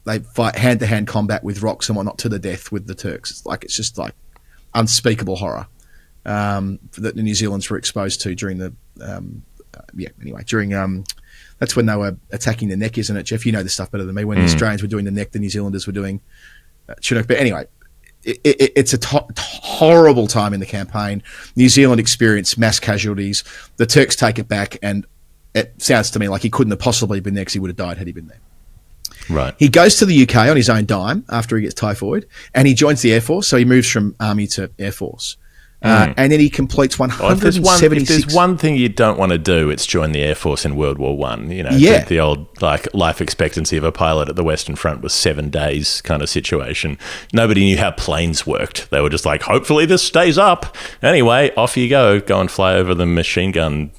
they fight hand-to-hand combat with rocks and whatnot to the death with the Turks. It's just like unspeakable horror that the New Zealanders were exposed to during the that's when they were attacking the neck, isn't it, Geoff? You know this stuff better than me. When the Australians were doing the neck, the New Zealanders were doing Chinook. But anyway, it's a horrible time in the campaign. New Zealand experienced mass casualties. The Turks take it back, and it sounds to me like he couldn't have possibly been there because he would have died had he been there. Right. He goes to the UK on his own dime after he gets typhoid, and he joins the Air Force. So he moves from Army to Air Force. And then he completes 176. If there's one thing you don't want to do, it's join the Air Force in World War One. The old life expectancy of a pilot at the Western Front was 7 days kind of situation. Nobody knew how planes worked. They were just like, hopefully this stays up. Anyway, off you go and fly over the machine gun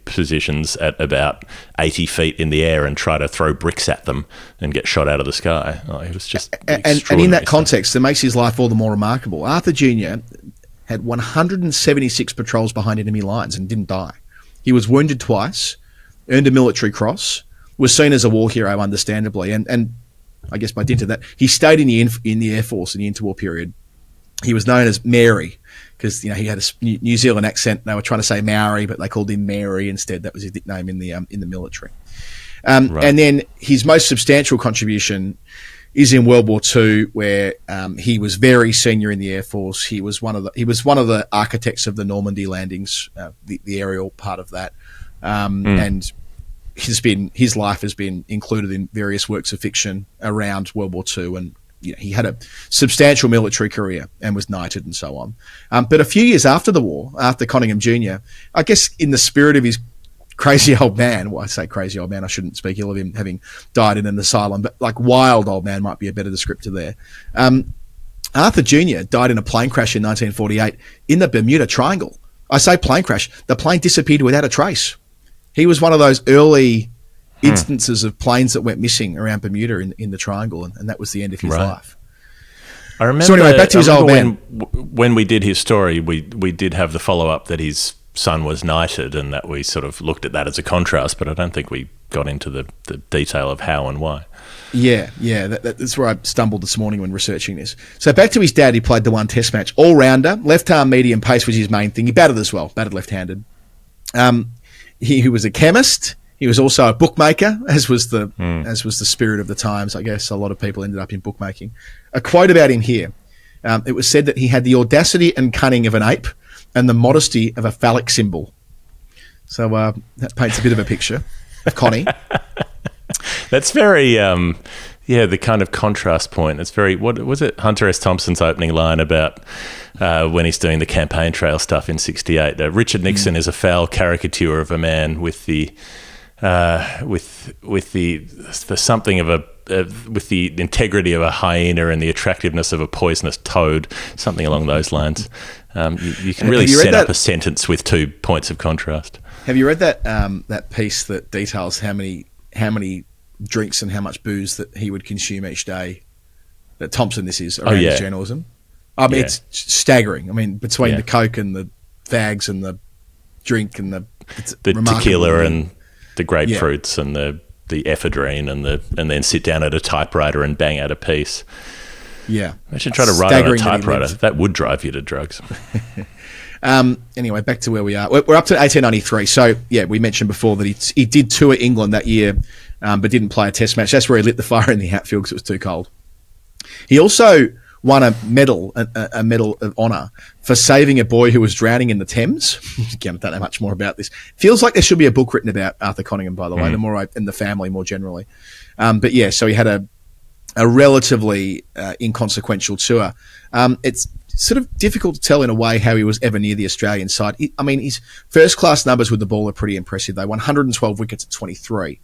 positions at about 80 feet in the air and try to throw bricks at them and get shot out of the sky. It was just and in that context, it makes his life all the more remarkable. Arthur Jr. had 176 patrols behind enemy lines and didn't die. He was wounded twice, earned a military cross, was seen as a war hero, understandably, and I guess by dint of that, he stayed in the Air Force in the interwar period. He was known as Mary because he had a New Zealand accent. They were trying to say Maori, but they called him Mary instead. That was his nickname in the military. And then his most substantial contribution is in World War II, where he was very senior in the Air Force. He was one of the architects of the Normandy landings, the aerial part of that, and his life has been included in various works of fiction around World War II, and he had a substantial military career and was knighted and so on. But a few years after the war, after Conningham Jr., I guess in the spirit of his crazy old man. Well, I say crazy old man. I shouldn't speak ill of him having died in an asylum, but wild old man might be a better descriptor there. Arthur Jr. died in a plane crash in 1948 in the Bermuda Triangle. I say plane crash. The plane disappeared without a trace. He was one of those early instances of planes that went missing around Bermuda in the Triangle, and that was the end of his life. I remember. So anyway, back to his old man. When we did his story, we did have the follow-up that his son was knighted, and that we sort of looked at that as a contrast, but I don't think we got into the detail of how and why. Yeah, that's where I stumbled this morning when researching this. So back to his dad, he played the one test match. All-rounder, left-arm medium pace was his main thing. He batted as well, batted left-handed. He was a chemist. He was also a bookmaker, as was the spirit of the times, I guess. A lot of people ended up in bookmaking. A quote about him here. It was said that he had the audacity and cunning of an ape and the modesty of a phallic symbol. So that paints a bit of a picture of Connie. That's very, the kind of contrast point. It's very, what was it, Hunter S. Thompson's opening line about when he's doing the campaign trail stuff in 68. Richard Nixon is a foul caricature of a man with the something of a with the integrity of a hyena and the attractiveness of a poisonous toad, something along those lines. You can really set up a sentence with 2 points of contrast. Have you read that piece that details how many drinks and how much booze that he would consume each day? That Thompson, this is around his journalism. I mean, it's staggering. I mean, between the coke and the fags and the drink and the tequila and the grapefruits and the ephedrine and then sit down at a typewriter and bang out a piece. Yeah. Imagine trying to write on a typewriter. That would drive you to drugs. Anyway, back to where we are. We're up to 1893. So, we mentioned before that he did tour England that year, but didn't play a test match. That's where he lit the fire in the Hatfield because it was too cold. He also won a medal of honour for saving a boy who was drowning in the Thames. Again, I don't know much more about this. Feels like there should be a book written about Arthur Conyngham, by the way, and the family more generally. So he had a relatively inconsequential tour. It's sort of difficult to tell in a way how he was ever near the Australian side. His first-class numbers with the ball are pretty impressive, though. 112 wickets at 23,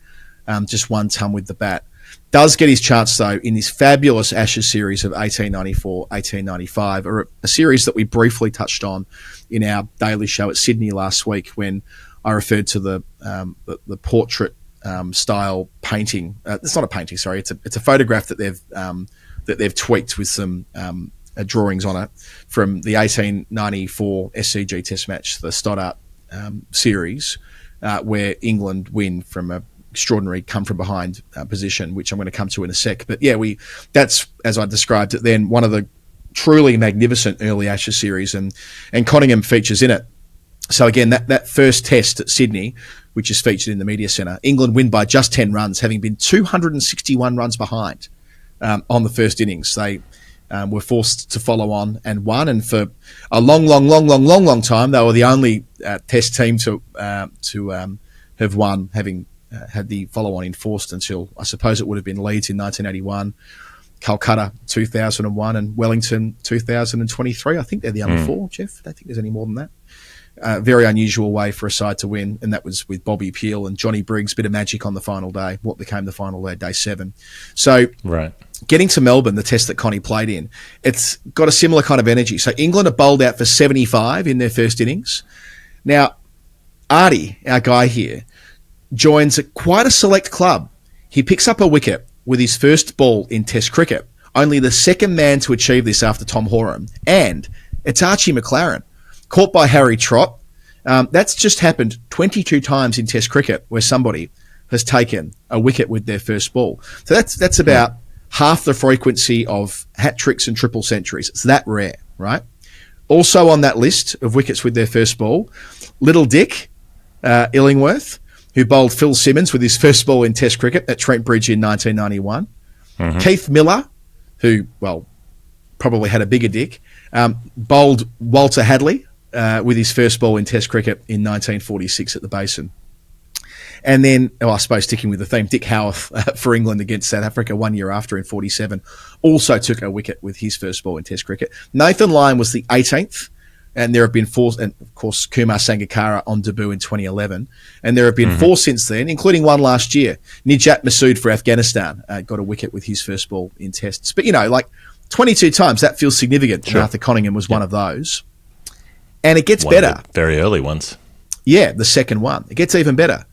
just 1 ton with the bat. Does get his chance, though, in this fabulous Ashes series of 1894-1895, or a series that we briefly touched on in our daily show at Sydney last week when I referred to the portrait style painting. It's not a painting, sorry. It's a photograph that they've tweaked with some drawings on it from the 1894 SCG Test match, the Stoddart series, where England win from a extraordinary come from behind position, which I'm going to come to in a sec. But that's, as I described it then, one of the truly magnificent early Ashes series, and Conyngham features in it. So again, that first test at Sydney, which is featured in the media centre, England win by just 10 runs, having been 261 runs behind on the first innings. They were forced to follow on and won, and for a long time, they were the only test team to have won, having had the follow-on enforced until, I suppose it would have been Leeds in 1981, Calcutta 2001, and Wellington 2023. I think they're the only 4, Geoff. I don't think there's any more than that. Very unusual way for a side to win, and that was with Bobby Peel and Johnny Briggs, bit of magic on the final day, what became the final day, day 7. So getting to Melbourne, the test that Connie played in, it's got a similar kind of energy. So England are bowled out for 75 in their first innings. Now, Artie, our guy here, joins quite a select club. He picks up a wicket with his first ball in Test cricket, only the second man to achieve this after Tom Horan, and it's Archie McLaren, caught by Harry Trott. That's just happened 22 times in Test cricket where somebody has taken a wicket with their first ball. So that's about half the frequency of hat-tricks and triple centuries. It's that rare, right? Also on that list of wickets with their first ball, Little Dick Illingworth, who bowled Phil Simmons with his first ball in Test cricket at Trent Bridge in 1991. Keith Miller, who, probably had a bigger dick, bowled Walter Hadley with his first ball in Test cricket in 1946 at the Basin. And then, I suppose sticking with the theme, Dick Howarth for England against South Africa 1 year after in 47 also took a wicket with his first ball in Test cricket. Nathan Lyon was the 18th. And there have been 4, and of course, Kumar Sangakkara on debut in 2011. And there have been 4 since then, including one last year. Nijat Masood for Afghanistan got a wicket with his first ball in tests. But, 22 times, that feels significant. Sure. Arthur Conyngham was one of those. And it gets better. Of the very early ones. Yeah, the second one. It gets even better.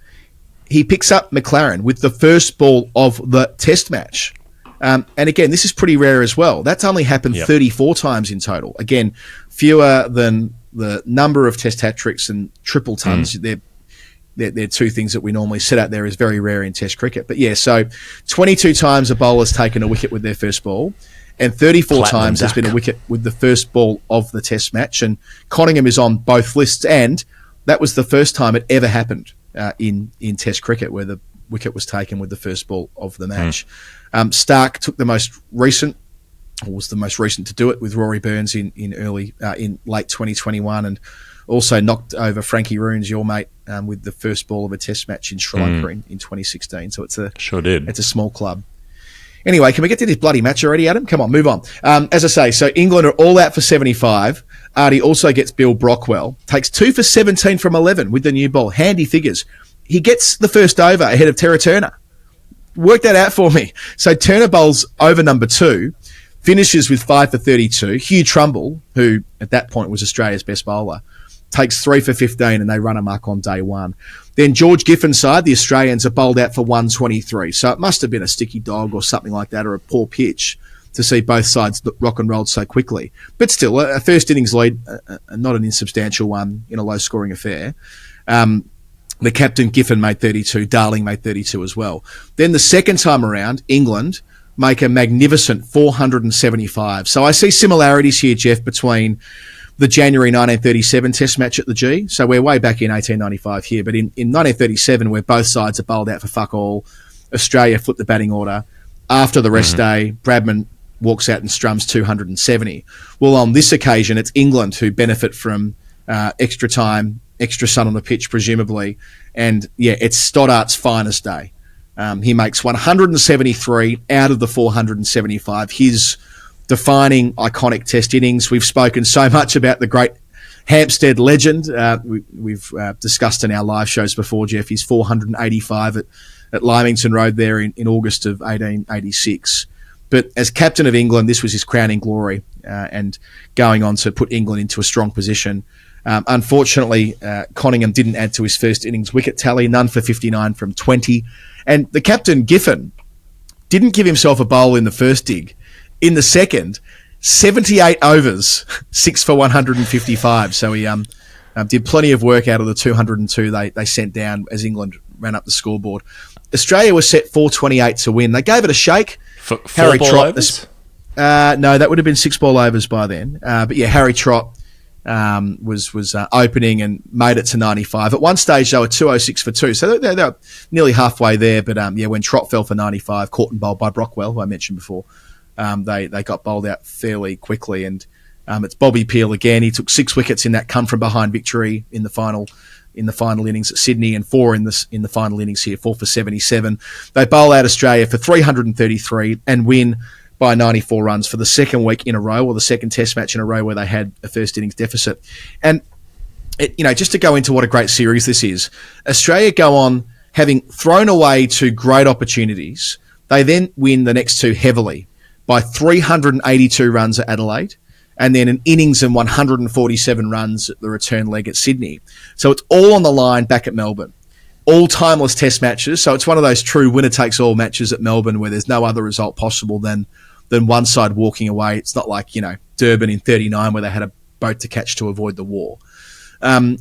He picks up McLaren with the first ball of the test match. And again, this is pretty rare as well. That's only happened 34 times in total. Again, fewer than the number of test hat-tricks and triple tons. They're 2 things that we normally set out there as very rare in test cricket. But so 22 times a bowler's taken a wicket with their first ball, and 34 times there's been a wicket with the first ball of the test match. And Conyngham is on both lists, and that was the first time it ever happened in test cricket where the wicket was taken with the first ball of the match. Stark took the most recent, or was the most recent to do it, with Rory Burns in late 2021, and also knocked over Frankie Roons, your mate, with the first ball of a test match in Sri Lanka in 2016. So it's a small club. Anyway, can we get to this bloody match already, Adam? Come on, move on. As I say, so England are all out for 75. Artie also gets Bill Brockwell. Takes 2 for 17 from 11 with the new ball. Handy figures. He gets the first over ahead of Terra Turner. Work that out for me. So Turner bowls over number 2, finishes with 5 for 32. Hugh Trumbull, who at that point was Australia's best bowler, takes 3 for 15 and they run amok on day 1. Then George Giffen's side, the Australians, are bowled out for 123. So it must have been a sticky dog or something like that, or a poor pitch to see both sides rock and roll so quickly. But still, a first innings lead, not an insubstantial one in a low-scoring affair. The captain, Giffen, made 32. Darling made 32 as well. Then the second time around, England make a magnificent 475. So I see similarities here, Geoff, between the January 1937 Test match at the G. So we're way back in 1895 here, but in 1937, where both sides are bowled out for fuck all, Australia flip the batting order. After the rest day, Bradman walks out and strums 270. Well, on this occasion, it's England who benefit from extra time, extra sun on the pitch, presumably. And, yeah, it's Stoddart's finest day. He makes 173 out of the 475. His defining, iconic Test innings. We've spoken so much about the great Hampstead legend. We've discussed in our live shows before, Geoff. He's 485 at Lymington Road there in August of 1886. But as captain of England, this was his crowning glory and going on to put England into a strong position. Unfortunately, Conningham didn't add to his first innings wicket tally, none for 59 from 20. And the captain, Giffen, didn't give himself a bowl in the first dig. In the second, 78 overs, 6 for 155. So he did plenty of work out of the 202 they sent down as England ran up the scoreboard. Australia was set 428 to win. They gave it a shake. Harry Trott. No, that would have been 6 ball overs by then. But yeah, Harry Trott was opening and made it to 95. At one stage, they were 206 for 2. So they were nearly halfway there. But yeah, when Trott fell for 95, caught and bowled by Brockwell, who I mentioned before, they got bowled out fairly quickly. And it's Bobby Peel again. He took 6 wickets in that come from behind victory in the final innings at Sydney, and 4 in the final innings here, 4 for 77. They bowl out Australia for 333 and win by 94 runs for the second week in a row, or the second Test match in a row where they had a first innings deficit. And just to go into what a great series this is, Australia go on having thrown away 2 great opportunities. They then win the next 2 heavily by 382 runs at Adelaide, and then an innings and 147 runs at the return leg at Sydney. So it's all on the line back at Melbourne. All timeless Test matches. So it's one of those true winner-takes-all matches at Melbourne where there's no other result possible than one side walking away. It's not like, Durban in 39 where they had a boat to catch to avoid the war. I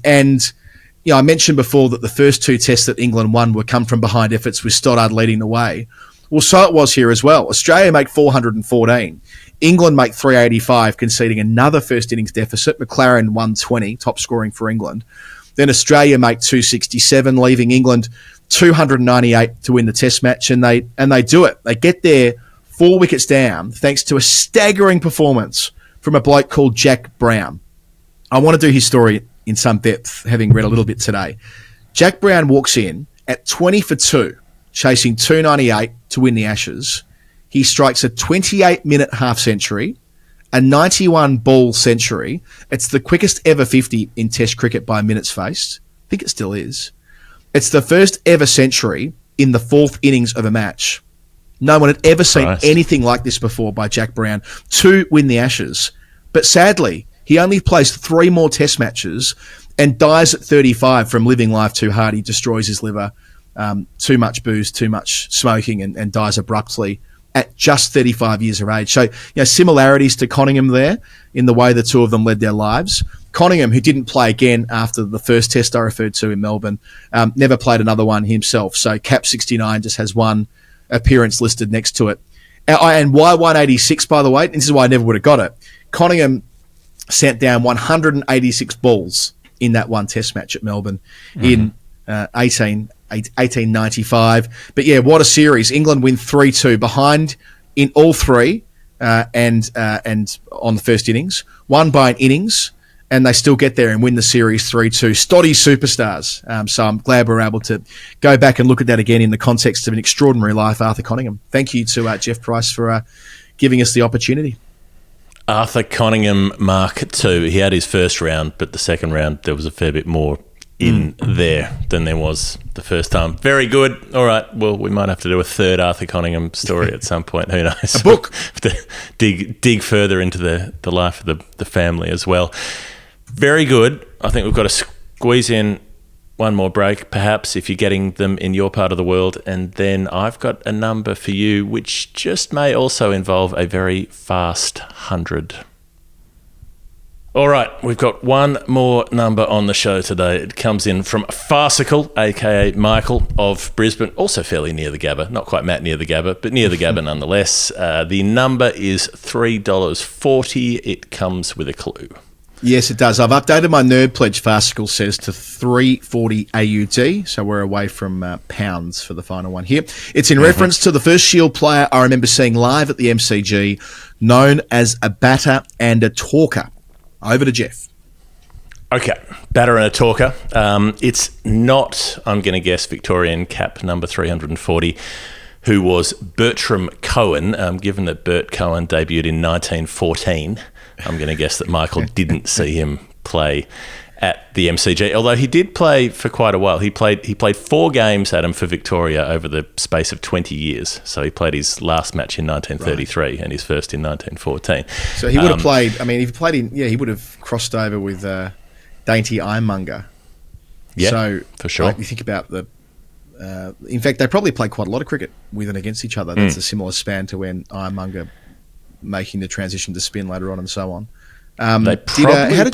mentioned before that the first 2 tests that England won were come-from-behind efforts with Stoddard leading the way. Well, so it was here as well. Australia make 414. England make 385, conceding another first innings deficit. McLaren 120, top scoring for England. Then Australia make 267, leaving England 298 to win the Test match, and they do it. They get there 4 wickets down thanks to a staggering performance from a bloke called Jack Brown. I want to do his story in some depth, having read a little bit today. Jack Brown walks in at 20 for 2, chasing 298 to win the Ashes. He strikes a 28-minute half-century, a 91-ball century. It's the quickest ever 50 in Test cricket by minutes faced. I think it still is. It's the first ever century in the 4th innings of a match. No one had ever seen anything like this before by Jack Brown to win the Ashes. But sadly, he only plays 3 more Test matches and dies at 35 from living life too hard. He destroys his liver, too much booze, too much smoking, and dies abruptly at just 35 years of age. So, similarities to Conningham there in the way the two of them led their lives. Conningham, who didn't play again after the first Test I referred to in Melbourne, never played another one himself. So Cap 69 just has 1 appearance listed next to it. And why 186, by the way? This is why I never would have got it. Conningham sent down 186 balls in that one Test match at Melbourne in 1895. But yeah, what a series. England win 3-2 behind in all 3 and on the first innings. Won by an innings. and they still get there and win the series 3-2. Stoddy superstars. So I'm glad we're able to go back and look at that again in the context of an extraordinary life, Arthur Conningham. Thank you to Geoff Price for giving us the opportunity. Arthur Conningham Mark II. He had his first round, but the second round there was a fair bit more in there than there was the first time. Very good. All right. Well, we might have to do a third Arthur Conningham story at some point. Who knows? A book. To dig further into the life of the family as well. Very good. I think we've got to squeeze in one more break, perhaps, if you're getting them in your part of the world. And then I've got a number for you, which just may also involve a very fast 100. All right, we've got one more number on the show today. It comes in from Pharsicle, a.k.a. Michael of Brisbane, also fairly near the Gabba. Not quite Matt near the Gabba, but near the Gabba nonetheless. The number is $3.40. It comes with a clue. Yes, it does. I've updated my nerd pledge, Pharsicle says, to 340 AUD, so we're away from pounds for the final one here. It's in reference to the first Shield player I remember seeing live at the MCG, known as a batter and a talker. Over to Geoff. Okay, batter and a talker. It's not, I'm going to guess, Victorian cap number 340, who was Bertram Cohen. Given that Bert Cohen debuted in 1914, I'm going to guess that Michael didn't see him play at the MCG, although he did play for quite a while. He played 4 games, Adam, for Victoria over the space of 20 years. So he played his last match in 1933 and his first in 1914. So he would have played, I mean, if he played in, he would have crossed over with Dainty Ironmonger. Yeah, so, for sure. Like, you think about in fact, they probably played quite a lot of cricket with and against each other. That's a similar span to when Ironmonger making the transition to spin later on and so on. How did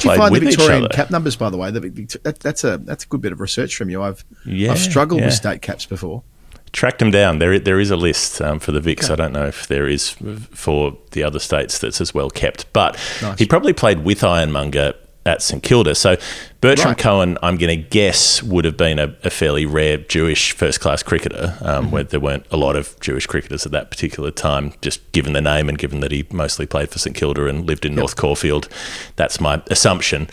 you find the Victorian cap numbers, by the way? That's a good bit of research from you. I've struggled with state caps before. Tracked them down. There is a list for the Vics. Okay. I don't know if there is for the other states that's as well kept. But He probably played with Ironmonger at St Kilda. So Bertram Cohen, I'm going to guess, would have been a fairly rare Jewish first-class cricketer, where there weren't a lot of Jewish cricketers at that particular time, just given the name and given that he mostly played for St Kilda and lived in North Caulfield. That's my assumption.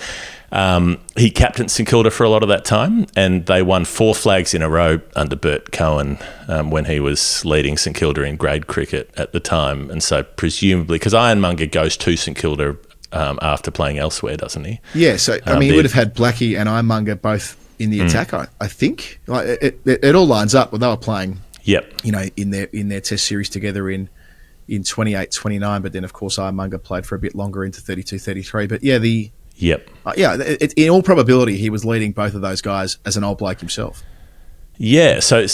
He captained St Kilda for a lot of that time, and they won 4 flags in a row under Bert Cohen when he was leading St Kilda in grade cricket at the time. And so presumably, because Ironmonger goes to St Kilda after playing elsewhere, doesn't he? Yeah, so I mean, he would have had Blackie and Ironmonger both in the attack. I think like it all lines up. Well, they were playing, in their Test series together in 28-29, but then of course Ironmonger played for a bit longer into 32-33. But in all probability, he was leading both of those guys as an old bloke himself. Yeah, so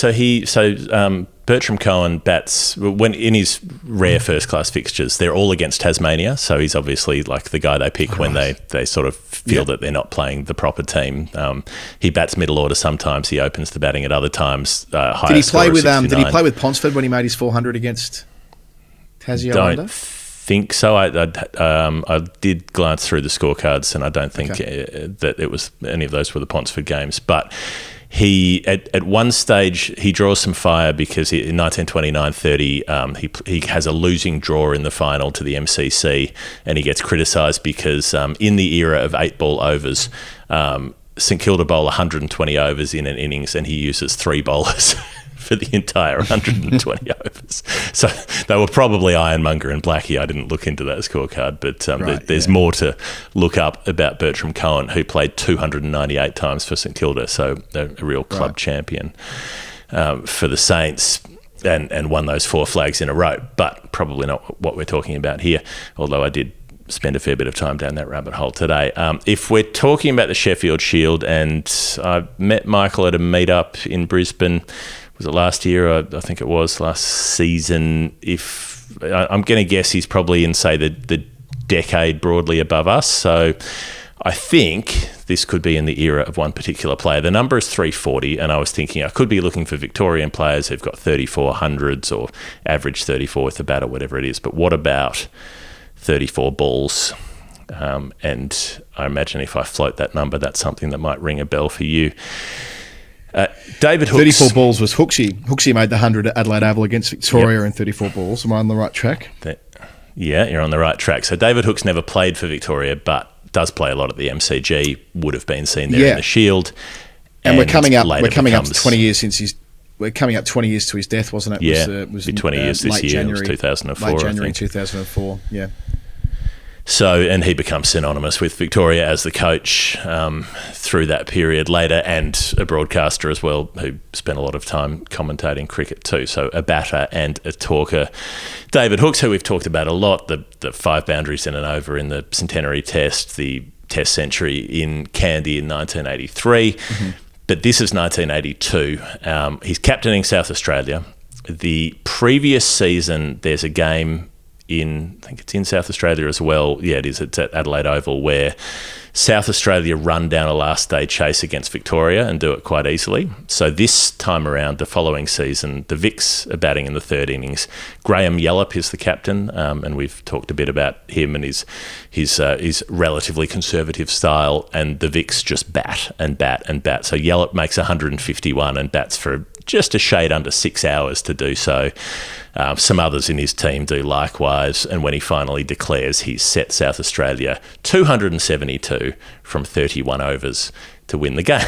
Bertram Cohen bats when in his rare first class fixtures. They're all against Tasmania, so he's obviously like the guy they pick when they sort of feel that they're not playing the proper team. He bats middle order sometimes. He opens the batting at other times. Did he play with Ponsford when he made his 400 against Tassie? Don't think so. I did glance through the scorecards, and I don't think that it was any of those were the Ponsford games, but. He at one stage he draws some fire because in 1929-30 he has a losing draw in the final to the MCC, and he gets criticised because in the era of 8-ball overs, St Kilda bowl 120 overs in an innings, and he uses 3 bowlers for the entire 120 overs. So they were probably Ironmonger and Blackie. I didn't look into that scorecard, but there's more to look up about Bertram Cohen, who played 298 times for St Kilda, so a real club champion for the Saints, and won those 4 flags in a row, but probably not what we're talking about here, although I did spend a fair bit of time down that rabbit hole today. If we're talking about the Sheffield Shield, and I met Michael at a meetup in Brisbane, was it last year? I think it was last season. If I'm going to guess he's probably in, say, the decade broadly above us. So I think this could be in the era of one particular player. The number is 340, and I was thinking I could be looking for Victorian players who've got 3400s or average 34 with a bat or whatever it is. But what about 34 balls? And I imagine if I float that number, that's something that might ring a bell for you. David Hooks. 34 balls was Hooksy. Hooksy made the 100 at Adelaide Oval against Victoria in 34 balls. Am I on the right track? Yeah, you're on the right track. So David Hooks never played for Victoria, but does play a lot at the MCG, would have been seen there in the Shield. And we're coming up 20 years since he's... We're coming up 20 years to his death, wasn't it? Yeah, it was 20 years this year. January, it was 2004, late January 2004, yeah. So, and he becomes synonymous with Victoria as the coach through that period later, and a broadcaster as well, who spent a lot of time commentating cricket too. So a batter and a talker. David Hookes, who we've talked about a lot, the 5 boundaries in and over in the Centenary Test, the Test century in Kandy in 1983. Mm-hmm. But this is 1982. He's captaining South Australia. The previous season, there's a game I think it's in South Australia as well. Yeah, it is. It's at Adelaide Oval, where South Australia run down a last day chase against Victoria and do it quite easily. So this time around, the following season, the Vics are batting in the 3rd innings. Graham Yallop is the captain, and we've talked a bit about him and his relatively conservative style, and the Vics just bat and bat and bat. So Yallop makes 151 and bats for just a shade under 6 hours to do so. Some others in his team do likewise, and when he finally declares, he's set South Australia 272 from 31 overs to win the game.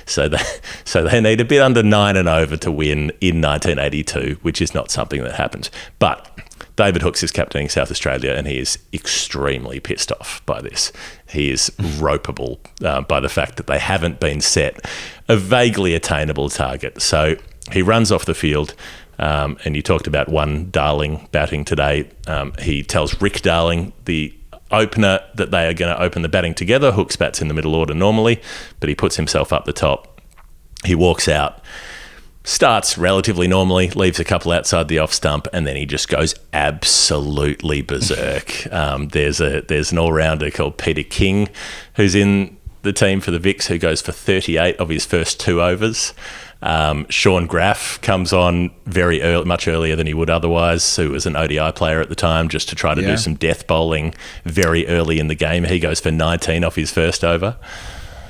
So they need a bit under 9 and over to win in 1982, which is not something that happens. But David Hookes is captaining South Australia, and he is extremely pissed off by this. He is ropeable by the fact that they haven't been set a vaguely attainable target. So he runs off the field, and you talked about one Darling batting today. He tells Rick Darling, the opener, that they are going to open the batting together. Hookes bats in the middle order normally, but he puts himself up the top. He walks out, starts relatively normally, leaves a couple outside the off stump, and then he just goes absolutely berserk. There's an all-rounder called Peter King, who's in the team for the Vics, who goes for 38 of his first 2 overs. Sean Graff comes on very early, much earlier than he would otherwise, who was an ODI player at the time, just to try to do some death bowling very early in the game. He goes for 19 off his first over.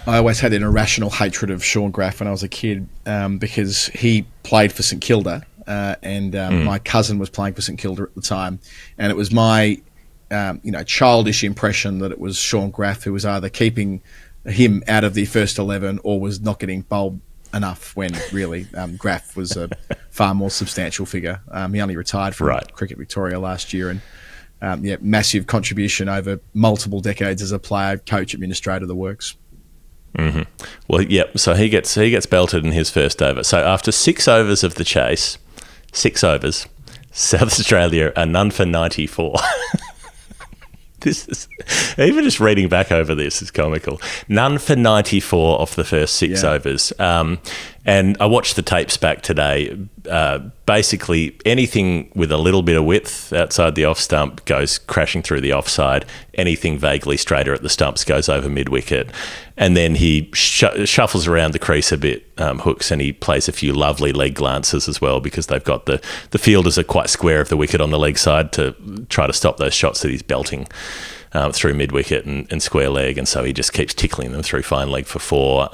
I always had an irrational hatred of Sean Graff when I was a kid, because he played for St Kilda, and my cousin was playing for St Kilda at the time, and it was my childish impression that it was Sean Graff who was either keeping him out of the first 11 or was not getting bowled enough, when really Graff was a far more substantial figure. He only retired from Cricket Victoria last year, and massive contribution over multiple decades as a player, coach, administrator, the works. Mm-hmm. Well, yep. So he gets belted in his first over. So after 6 overs of the chase, 6 overs, South Australia are none for 94. This is, even just reading back over this is comical. None for 94 off the first 6 overs. And I watched the tapes back today. Basically, anything with a little bit of width outside the off stump goes crashing through the offside. Anything vaguely straighter at the stumps goes over mid-wicket. And then he shuffles around the crease a bit, Hookes, and he plays a few lovely leg glances as well, because they've got the fielders are quite square of the wicket on the leg side to try to stop those shots that he's belting through mid-wicket and square leg. And so he just keeps tickling them through fine leg for 4.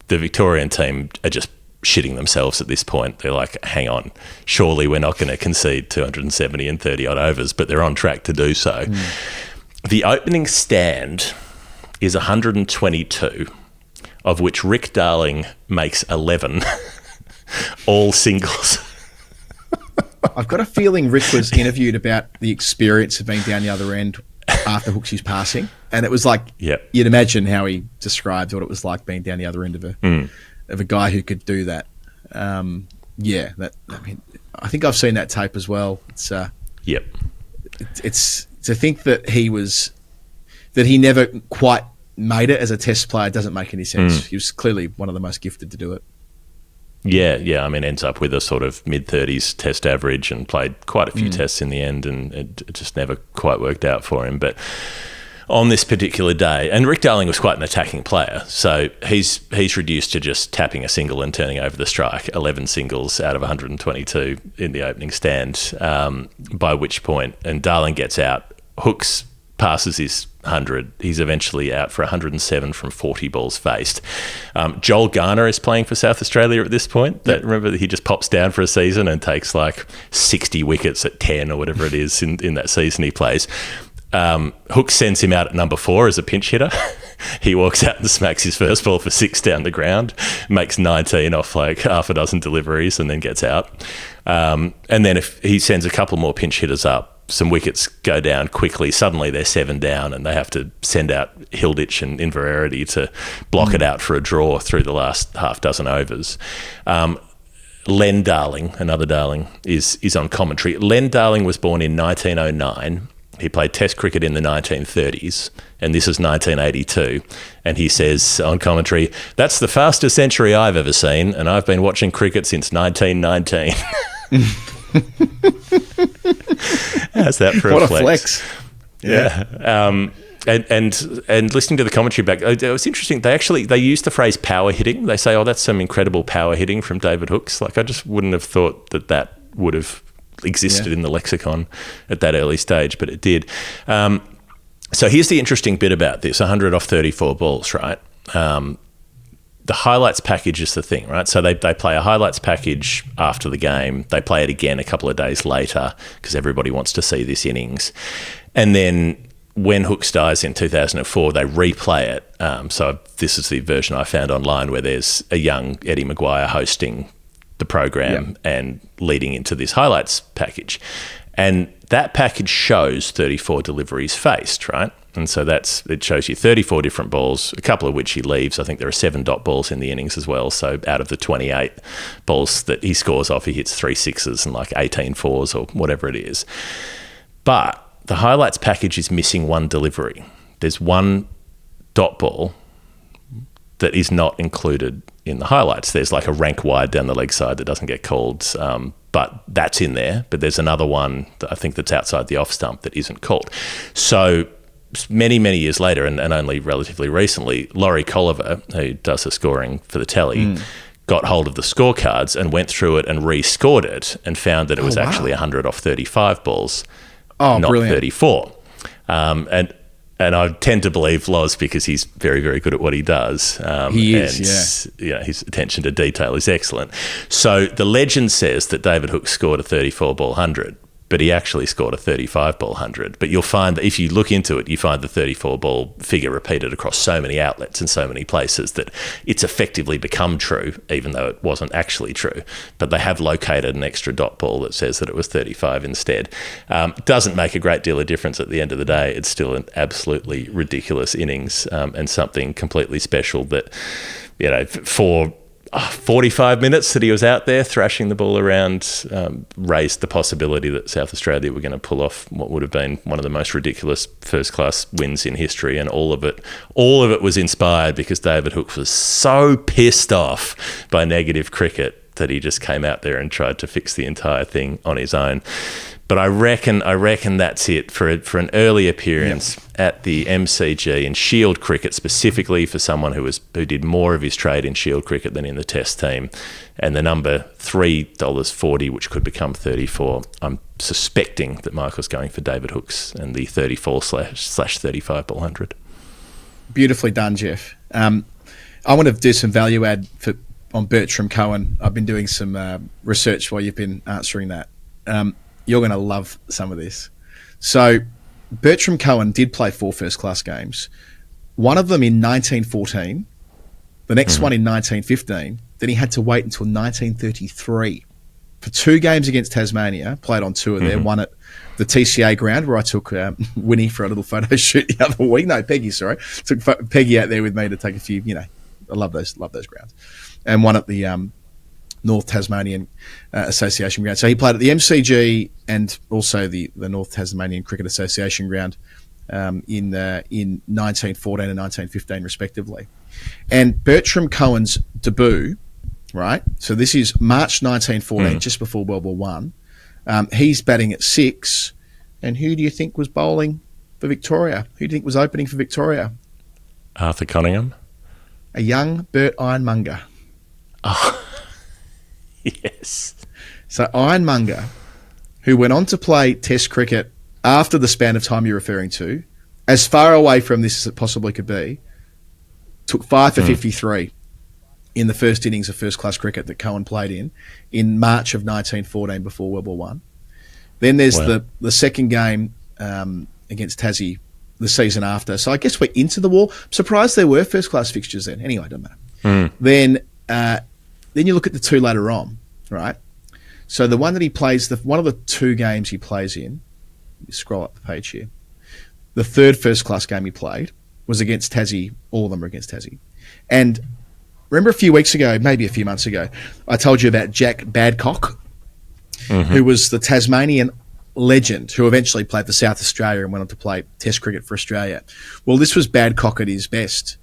The Victorian team are just shitting themselves at this point. They're like, hang on, surely we're not going to concede 270 and 30-odd overs, but they're on track to do so. The opening stand is 122, of which Rick Darling makes 11, all singles. I've got a feeling Rick was interviewed about the experience of being down the other end after Hooksy's passing, and it was like, you'd imagine how he described what it was like being down the other end of a guy who could do that. I think I've seen that tape as well. It's to think that he never quite made it as a Test player doesn't make any sense. He was clearly one of the most gifted to do it. Yeah. I mean, ends up with a sort of mid-30s Test average and played quite a few Tests in the end, and it just never quite worked out for him. But on this particular day, and Rick Darling was quite an attacking player, so he's reduced to just tapping a single and turning over the strike, 11 singles out of 122 in the opening stand, by which point, and Darling gets out, Hookes passes his 100. He's eventually out for 107 from 40 balls faced. Joel Garner is playing for South Australia at this point. Remember that he just pops down for a season and takes like 60 wickets at 10 or whatever it is in that season he plays. Hook sends him out at number 4 as a pinch hitter. He walks out and smacks his first ball for 6 down the ground, makes 19 off like half a dozen deliveries and then gets out. And then if he sends a couple more pinch hitters up, some wickets go down quickly. Suddenly they're 7 down and they have to send out Hilditch and Inverarity to block it out for a draw through the last half dozen overs. Len Darling, another Darling, is on commentary. Len Darling was born in 1909. He played Test cricket in the 1930s, and this is 1982. And he says on commentary, "That's the fastest century I've ever seen, and I've been watching cricket since 1919. How's that for what a flex? Yeah. And listening to the commentary back, it was interesting. They use the phrase power hitting. They say, "Oh, that's some incredible power hitting from David Hooks." Like, I just wouldn't have thought that would have existed in the lexicon at that early stage, but it did. So here's the interesting bit about this: 100 off 34 balls, right? The highlights package is the thing, right? So they play a highlights package after the game. They play it again a couple of days later because everybody wants to see this innings. And then when Hooks dies in 2004, they replay it. So this is the version I found online where there's a young Eddie Maguire hosting the program and leading into this highlights package. And that package shows 34 deliveries faced, right? And so it shows you 34 different balls, a couple of which he leaves. I think there are 7 dot balls in the innings as well. So out of the 28 balls that he scores off, he hits 3 sixes and like 18 fours or whatever it is. But the highlights package is missing one delivery. There's one dot ball that is not included in the highlights. There's like a rank wide down the leg side that doesn't get called, but that's in there. But there's another one that I think that's outside the off stump that isn't called. So many, many years later, and only relatively recently, Laurie Colliver, who does the scoring for the telly, got hold of the scorecards and went through it and re-scored it and found that it was actually 100 off 35 balls, not brilliant. 34. And I tend to believe Loz because he's very, very good at what he does. He is, and, his attention to detail is excellent. So the legend says that David Hooks scored a 34-ball 100, but he actually scored a 35-ball 100. But you'll find that if you look into it, you find the 34-ball figure repeated across so many outlets and so many places that it's effectively become true, even though it wasn't actually true. But they have located an extra dot ball that says that it was 35 instead. Doesn't make a great deal of difference at the end of the day. It's still an absolutely ridiculous innings and something completely special that, for 45 minutes that he was out there thrashing the ball around raised the possibility that South Australia were going to pull off what would have been one of the most ridiculous first-class wins in history, and all of it was inspired because David Hooks was so pissed off by negative cricket that he just came out there and tried to fix the entire thing on his own. But I reckon that's it for an early appearance at the MCG in Shield cricket, specifically for someone who did more of his trade in Shield cricket than in the Test team, and the number $3.40, which could become 34. I'm suspecting that Michael's going for David Hooks and the 34/35 ball 100. Beautifully done, Geoff. I want to do some value add on Bertram Cohen. I've been doing some research while you've been answering that. You're going to love some of this. So Bertram Cohen did play 4 first-class games, one of them in 1914, the next one in 1915. Then he had to wait until 1933 for 2 games against Tasmania, played on tour there, one at the TCA ground where I took Winnie for a little photo shoot the other week. No, Peggy, sorry. Took Peggy out there with me to take a few, I love those grounds. And one at the North Tasmanian Association ground. So he played at the MCG and also the North Tasmanian Cricket Association ground in 1914 and 1915 respectively. And Bertram Cohen's debut, right? So this is March 1914, just before World War One. He's batting at 6. And who do you think was bowling for Victoria? Who do you think was opening for Victoria? Arthur Conyngham. A young Bert Ironmonger. Oh. Yes. So Ironmonger, who went on to play Test cricket after the span of time you're referring to, as far away from this as it possibly could be, took 5 for 53 in the first innings of first-class cricket that Cohen played in March of 1914 before World War One. Then there's the second game against Tassie the season after. So I guess we're into the war. I'm surprised there were first-class fixtures then. Anyway, doesn't matter. Then you look at the two later on, right? So the one that he plays, one of the two games he plays in, you scroll up the page here, the third first-class game he played was against Tassie. All of them were against Tassie. And remember a few weeks ago, maybe a few months ago, I told you about Jack Badcock, who was the Tasmanian legend who eventually played for South Australia and went on to play Test cricket for Australia. Well, this was Badcock at his best.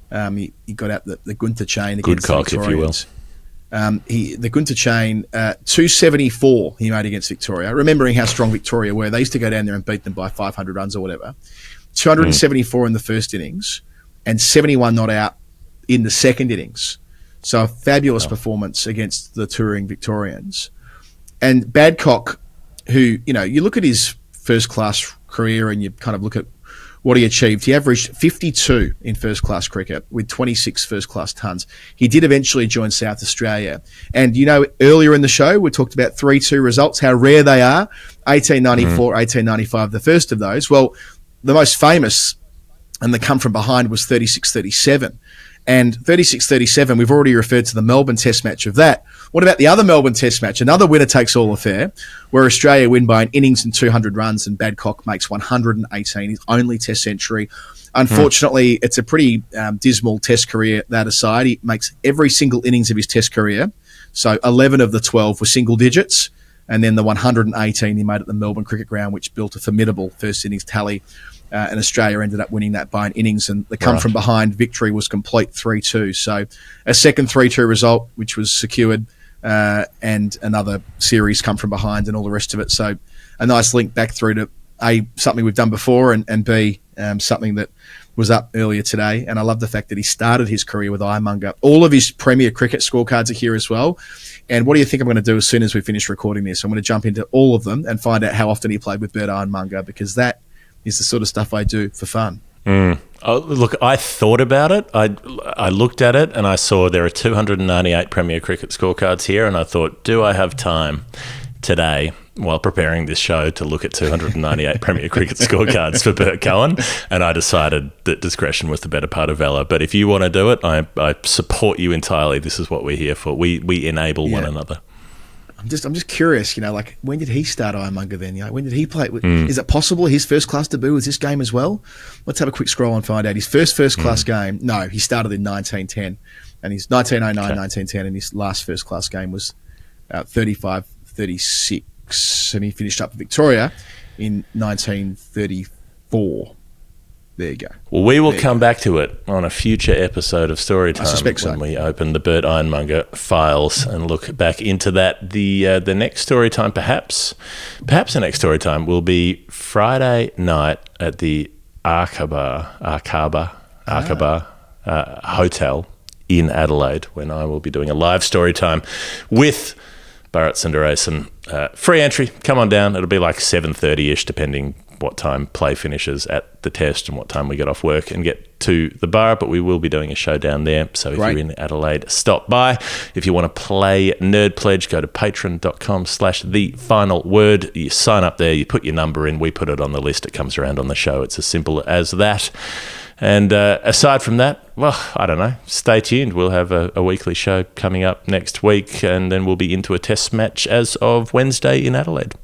He got out the Gunter chain against the Victorians. The Gunter chain, 274 he made against Victoria, remembering how strong Victoria were. They used to go down there and beat them by 500 runs or whatever. 274 in the first innings and 71 not out in the second innings. So a fabulous performance against the touring Victorians. And Badcock, who, you look at his first-class career and you kind of look at what he achieved. He averaged 52 in first-class cricket with 26 first-class tons. He did eventually join South Australia. And, earlier in the show, we talked about 3-2 results, how rare they are. 1894, 1895, the first of those. Well, the most famous and the come from behind was 36-37. And 36-37, we've already referred to the Melbourne Test match of that. What about the other Melbourne Test match? Another winner-takes-all affair where Australia win by an innings and 200 runs and Badcock makes 118, his only Test century. Unfortunately, it's a pretty dismal Test career, that aside. He makes every single innings of his Test career. So 11 of the 12 were single digits. And then the 118 he made at the Melbourne Cricket Ground, which built a formidable first innings tally. And Australia ended up winning that by an innings, and the come-from-behind victory was complete 3-2. So a second 3-2 result, which was secured, and another series come from behind and all the rest of it. So a nice link back through to, A, something we've done before, and B, something that was up earlier today. And I love the fact that he started his career with Ironmonger. All of his Premier Cricket scorecards are here as well. And what do you think I'm going to do as soon as we finish recording this? I'm going to jump into all of them and find out how often he played with Bert Ironmonger, because that is the sort of stuff I do for fun. Oh, look, I thought about it. I looked at it and I saw there are 298 Premier Cricket scorecards here, and I thought, do I have time today while preparing this show to look at 298 Premier Cricket scorecards for Bert Cohen? And I decided that discretion was the better part of valour. But if you want to do it, I support you entirely. This is what we're here for. We enable one another. I'm just curious, when did he start Ironmonger then? When did he play? Is it possible his first class debut was this game as well? Let's have a quick scroll and find out. His first class game, no, he started in 1910, and his 1909, 1910, and his last first class game was 35-36, and he finished up for Victoria in 1934. There you go. Well, we will come back to it on a future episode of Storytime. I suspect so. When we open the Bert Ironmonger files and look back into that. The next Storytime, perhaps the next Storytime will be Friday night at the Arkaba Hotel in Adelaide, when I will be doing a live Storytime with Bharat Sundaresan. Free entry. Come on down. It'll be like 7:30ish, depending what time play finishes at the Test and what time we get off work and get to the bar, but we will be doing a show down there. So if you're in Adelaide, stop by. If you want to play Nerd Pledge, go to patreon.com/thefinalword. You sign up there, you put your number in, we put it on the list, it comes around on the show. It's as simple as that. And aside from that, well, I don't know, stay tuned. We'll have a weekly show coming up next week, and then we'll be into a Test match as of Wednesday in Adelaide.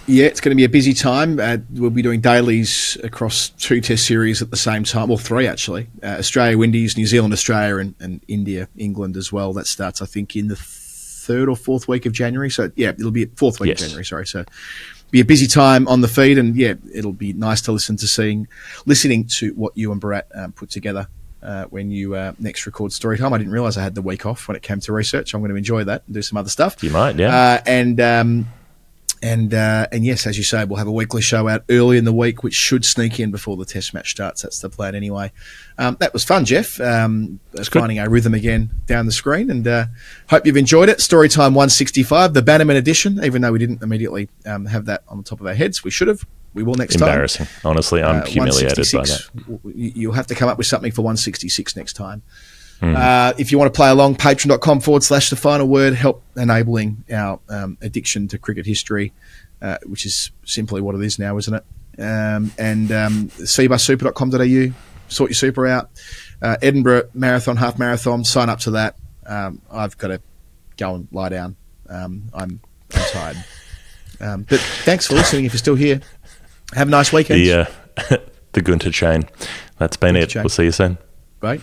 Yeah, it's going to be a busy time. We'll be doing dailies across 2 Test series at the same time. Well, 3 actually. Australia, Windies, New Zealand, Australia, and India, England as well. That starts, I think, in the 3rd or 4th week of January. So, yeah, it'll be 4th week of January, sorry. So, be a busy time on the feed, and, yeah, it'll be nice to listening to what you and Bharat put together when you next record Storytime. I didn't realise I had the week off when it came to research. I'm going to enjoy that and do some other stuff. You might, yeah. And yes, as you say, we'll have a weekly show out early in the week, which should sneak in before the Test match starts. That's the plan anyway. That was fun, Geoff. Finding our rhythm again down the screen, and hope you've enjoyed it. Storytime 165, the Bannerman edition, even though we didn't immediately have that on the top of our heads. We should have. We will next time. Embarrassing. Honestly, I'm humiliated by that. You'll have to come up with something for 166 next time. If you want to play along, patreon.com/thefinalword, help enabling our addiction to cricket history, which is simply what it is now, isn't it? and cbussuper.com.au. Sort your super out. Edinburgh Marathon, half marathon. Sign up to that. I've got to go and lie down. I'm tired. But thanks for listening. If you're still here, have a nice weekend. The Gunter chain. That's been Gunter it. Chain. We'll see you soon. Bye.